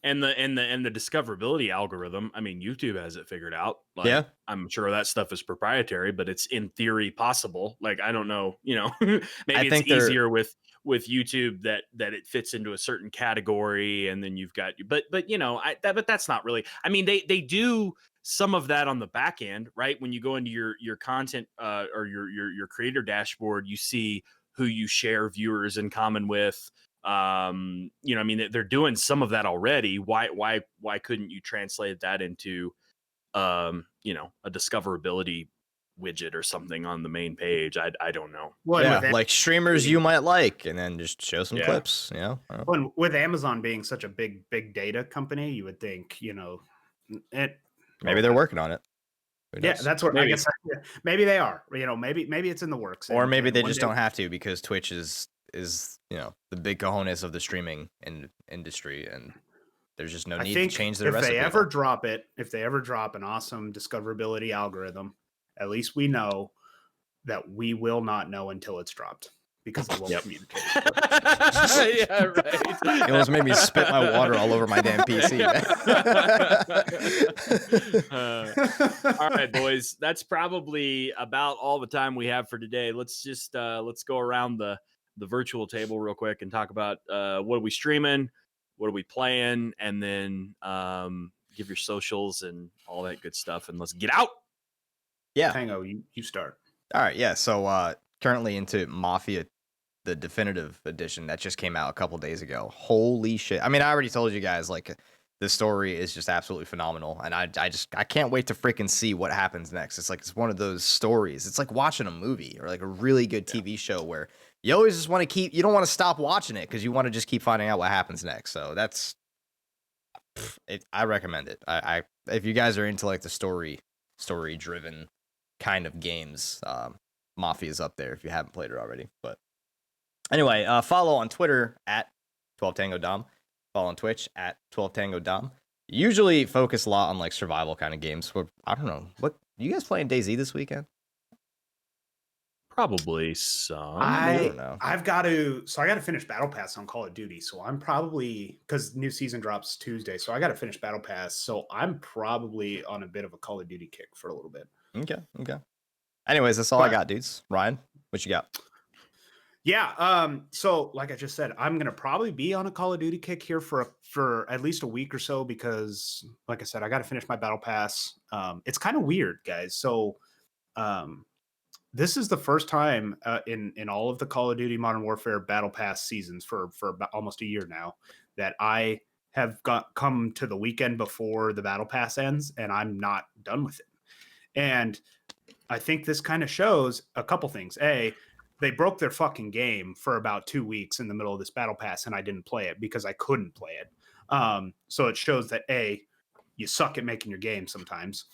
A: And the discoverability algorithm, I mean, YouTube has it figured out. Like,
C: yeah.
A: I'm sure that stuff is proprietary, but it's in theory possible. Like, I don't know, maybe it's easier with YouTube that it fits into a certain category, and then you've got, but that's not really, I mean, they do some of that on the back end, right? When you go into your content or your creator dashboard, you see who you share viewers in common with. I mean, they're doing some of that already. Why couldn't you translate that into a discoverability widget or something on the main page? I don't know.
B: Well,
C: yeah, like streamers you might like, and then just show some clips.
B: Well, with Amazon being such a big data company, you would think,
C: maybe they're working on it.
B: Yeah, that's what I guess. Maybe they are. Maybe it's in the works,
C: or maybe they just don't have to, because Twitch is the big cojones of the streaming industry, and there's just no need to change the recipe.
B: If they ever drop an awesome discoverability algorithm, at least we know that we will not know until it's dropped, because they won't
A: Yep.
B: communicate.
A: Yeah, right.
C: It almost made me spit my water all over my damn PC.
A: All right, boys. That's probably about all the time we have for today. Let's just let's go around the virtual table real quick and talk about what are we streaming, what are we playing, and then give your socials and all that good stuff. And let's get out.
C: Yeah.
B: Tango, you start.
C: All right. Yeah. So currently into MAFIA, the definitive edition that just came out a couple days ago. Holy shit. I mean, I already told you guys, like, the story is just absolutely phenomenal. And I can't wait to freaking see what happens next. It's like, it's one of those stories. It's like watching a movie or like a really good TV show where you always just want to you don't want to stop watching it because you want to just keep finding out what happens next. So that's it. I recommend it. I if you guys are into like the story driven kind of games, Mafia is up there if you haven't played it already. But anyway, follow on Twitter at 12TangoDom. Follow on Twitch at 12TangoDom. Usually focus a lot on like survival kind of games. I don't know. What you guys playing DayZ this weekend?
A: Probably some.
C: I don't know.
B: I got to finish Battle Pass on Call of Duty. So I'm probably, because new season drops Tuesday. So I got to finish Battle Pass. So I'm probably on a bit of a Call of Duty kick for a little bit.
C: Okay. Anyways, that's all I got, dudes. Ryan, what you got?
B: Yeah. So like I just said, I'm gonna probably be on a Call of Duty kick here for at least a week or so because, like I said, I got to finish my Battle Pass. It's kind of weird, guys. So, this is the first time in all of the Call of Duty Modern Warfare Battle Pass seasons for about almost a year now that I have come to the weekend before the Battle Pass ends, and I'm not done with it. And I think this kind of shows a couple things. A, they broke their fucking game for about 2 weeks in the middle of this Battle Pass, and I didn't play it because I couldn't play it. So it shows that A, you suck at making your game sometimes.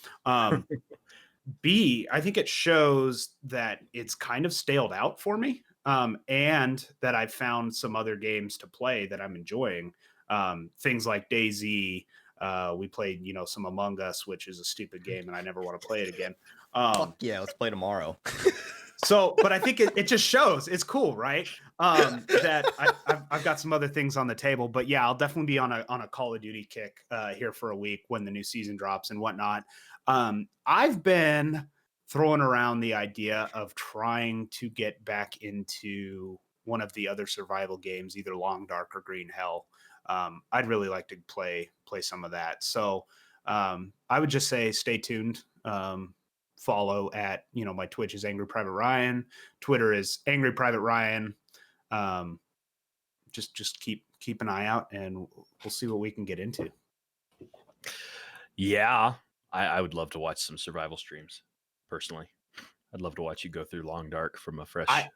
B: B, I think it shows that it's kind of staled out for me, and that I've found some other games to play that I'm enjoying. Things like DayZ. We played, some Among Us, which is a stupid game, and I never want to play it again.
C: Fuck yeah, let's play tomorrow.
B: So, but I think it just shows it's cool, right? That I've got some other things on the table, but yeah, I'll definitely be on a Call of Duty kick here for a week when the new season drops and whatnot. I've been throwing around the idea of trying to get back into one of the other survival games, either Long Dark or Green Hell. I'd really like to play some of that. So I would just say stay tuned. Follow at, my Twitch is AngryPrivateRyan. Twitter is AngryPrivateRyan. Just keep an eye out and we'll see what we can get into.
A: Yeah, I would love to watch some survival streams personally. I'd love to watch you go through Long Dark from a fresh.
B: I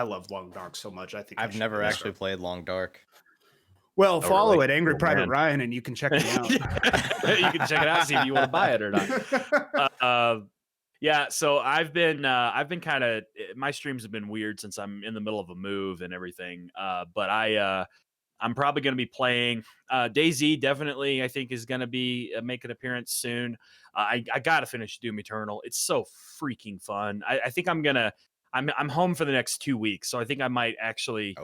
B: love Long Dark so much. I think
C: I've never actually played Long Dark.
B: Well, follow
A: really?
B: at Angry Private Ryan and you can check me out.
A: You can check it out, see if you want to buy it or not. Yeah, so I've been kind of, my streams have been weird since I'm in the middle of a move and everything. But I'm probably going to be playing DayZ. Definitely, I think is going to be make an appearance soon. I got to finish Doom Eternal. It's so freaking fun. I think I'm home for the next 2 weeks, so I think I might actually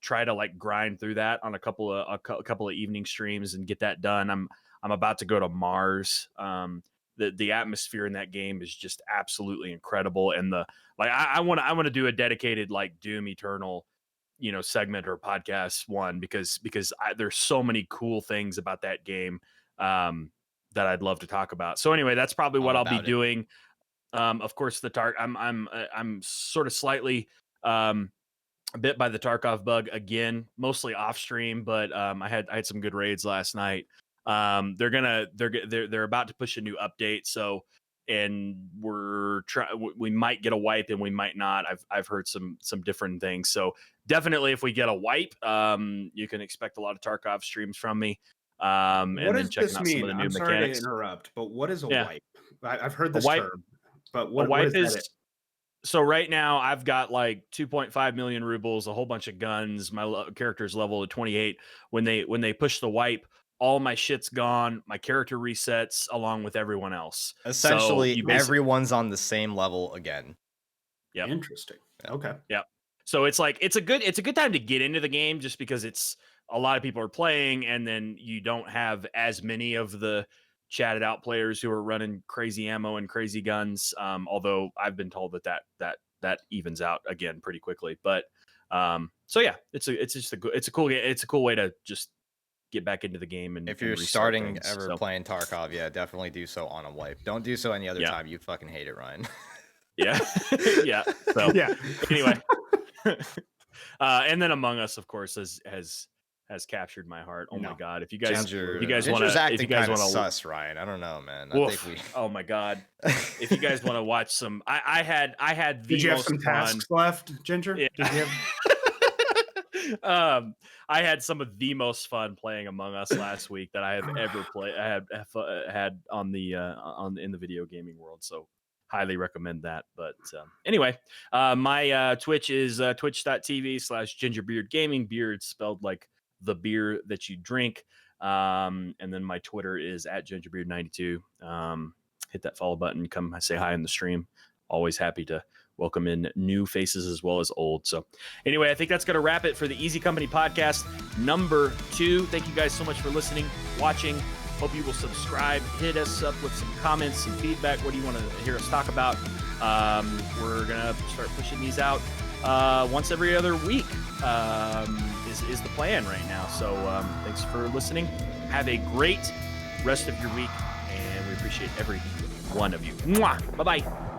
A: try to like grind through that on a couple of evening streams and get that done. I'm about to go to Mars. The atmosphere in that game is just absolutely incredible, and I want to do a dedicated like Doom Eternal segment or podcast one because there's so many cool things about that game that I'd love to talk about. So anyway, that's probably what I'll be doing. Of course, I'm sort of slightly bit by the Tarkov bug again, mostly off stream, but I had some good raids last night. They're about to push a new update, so and we might get a wipe and we might not. I've heard some different things. So definitely if we get a wipe, you can expect a lot of Tarkov streams from me. And then checking out some of the new mechanics.
B: Sorry to interrupt, but what is a wipe? I've heard this term, but what is that?
A: So right now I've got like 2.5 million rubles, a whole bunch of guns. My character's level at 28. When they push the wipe, all my shit's gone. My character resets along with everyone else.
C: Essentially, everyone's on the same level again.
A: Yep.
B: Interesting. Okay.
A: Yep. So it's like it's a good time to get into the game just because it's a lot of people are playing, and then you don't have as many of the chatted out players who are running crazy ammo and crazy guns. Although I've been told that evens out again pretty quickly. But so yeah, it's a cool way to just get back into the game. And
C: if you're
A: restart
C: starting
A: things.
C: ever
A: So,
C: playing Tarkov, yeah, definitely do so on a wipe. Don't do so any other
A: Yeah.
C: time. You fucking hate it, Ryan.
A: yeah, yeah. So
B: Yeah.
A: anyway, and then Among Us, of course, has captured my heart. Oh my
B: No.
A: god! If you guys
C: Ginger's
A: want to,
C: acting
A: if you guys
C: kind of
A: want to,
C: sus, Ryan. I don't know, man. I
A: woof,
C: think we.
A: oh my god! If you guys want to watch some, I had the
B: Did you have
A: most
B: some
A: fun.
B: tasks left, Ginger?
A: Yeah.
B: Did you have...
A: I had some of the most fun playing Among Us last week that I have ever played. I had on the in the video gaming world. So highly recommend that. But anyway, my Twitch is twitch.tv/GingerBeerdGaming. Beard spelled like the beer that you drink. And then my Twitter is @GingerBeerd92. Hit that follow button. Come say hi in the stream. Always happy to welcome in new faces as well as old. So anyway, I think that's going to wrap it for the Easy Company podcast number 2. Thank you guys so much for listening, watching. Hope you will subscribe. Hit us up with some comments, some feedback. What do you want to hear us talk about? We're going to start pushing these out once every other week is the plan right now. So thanks for listening. Have a great rest of your week, and we appreciate every one of you. Mwah! Bye-bye.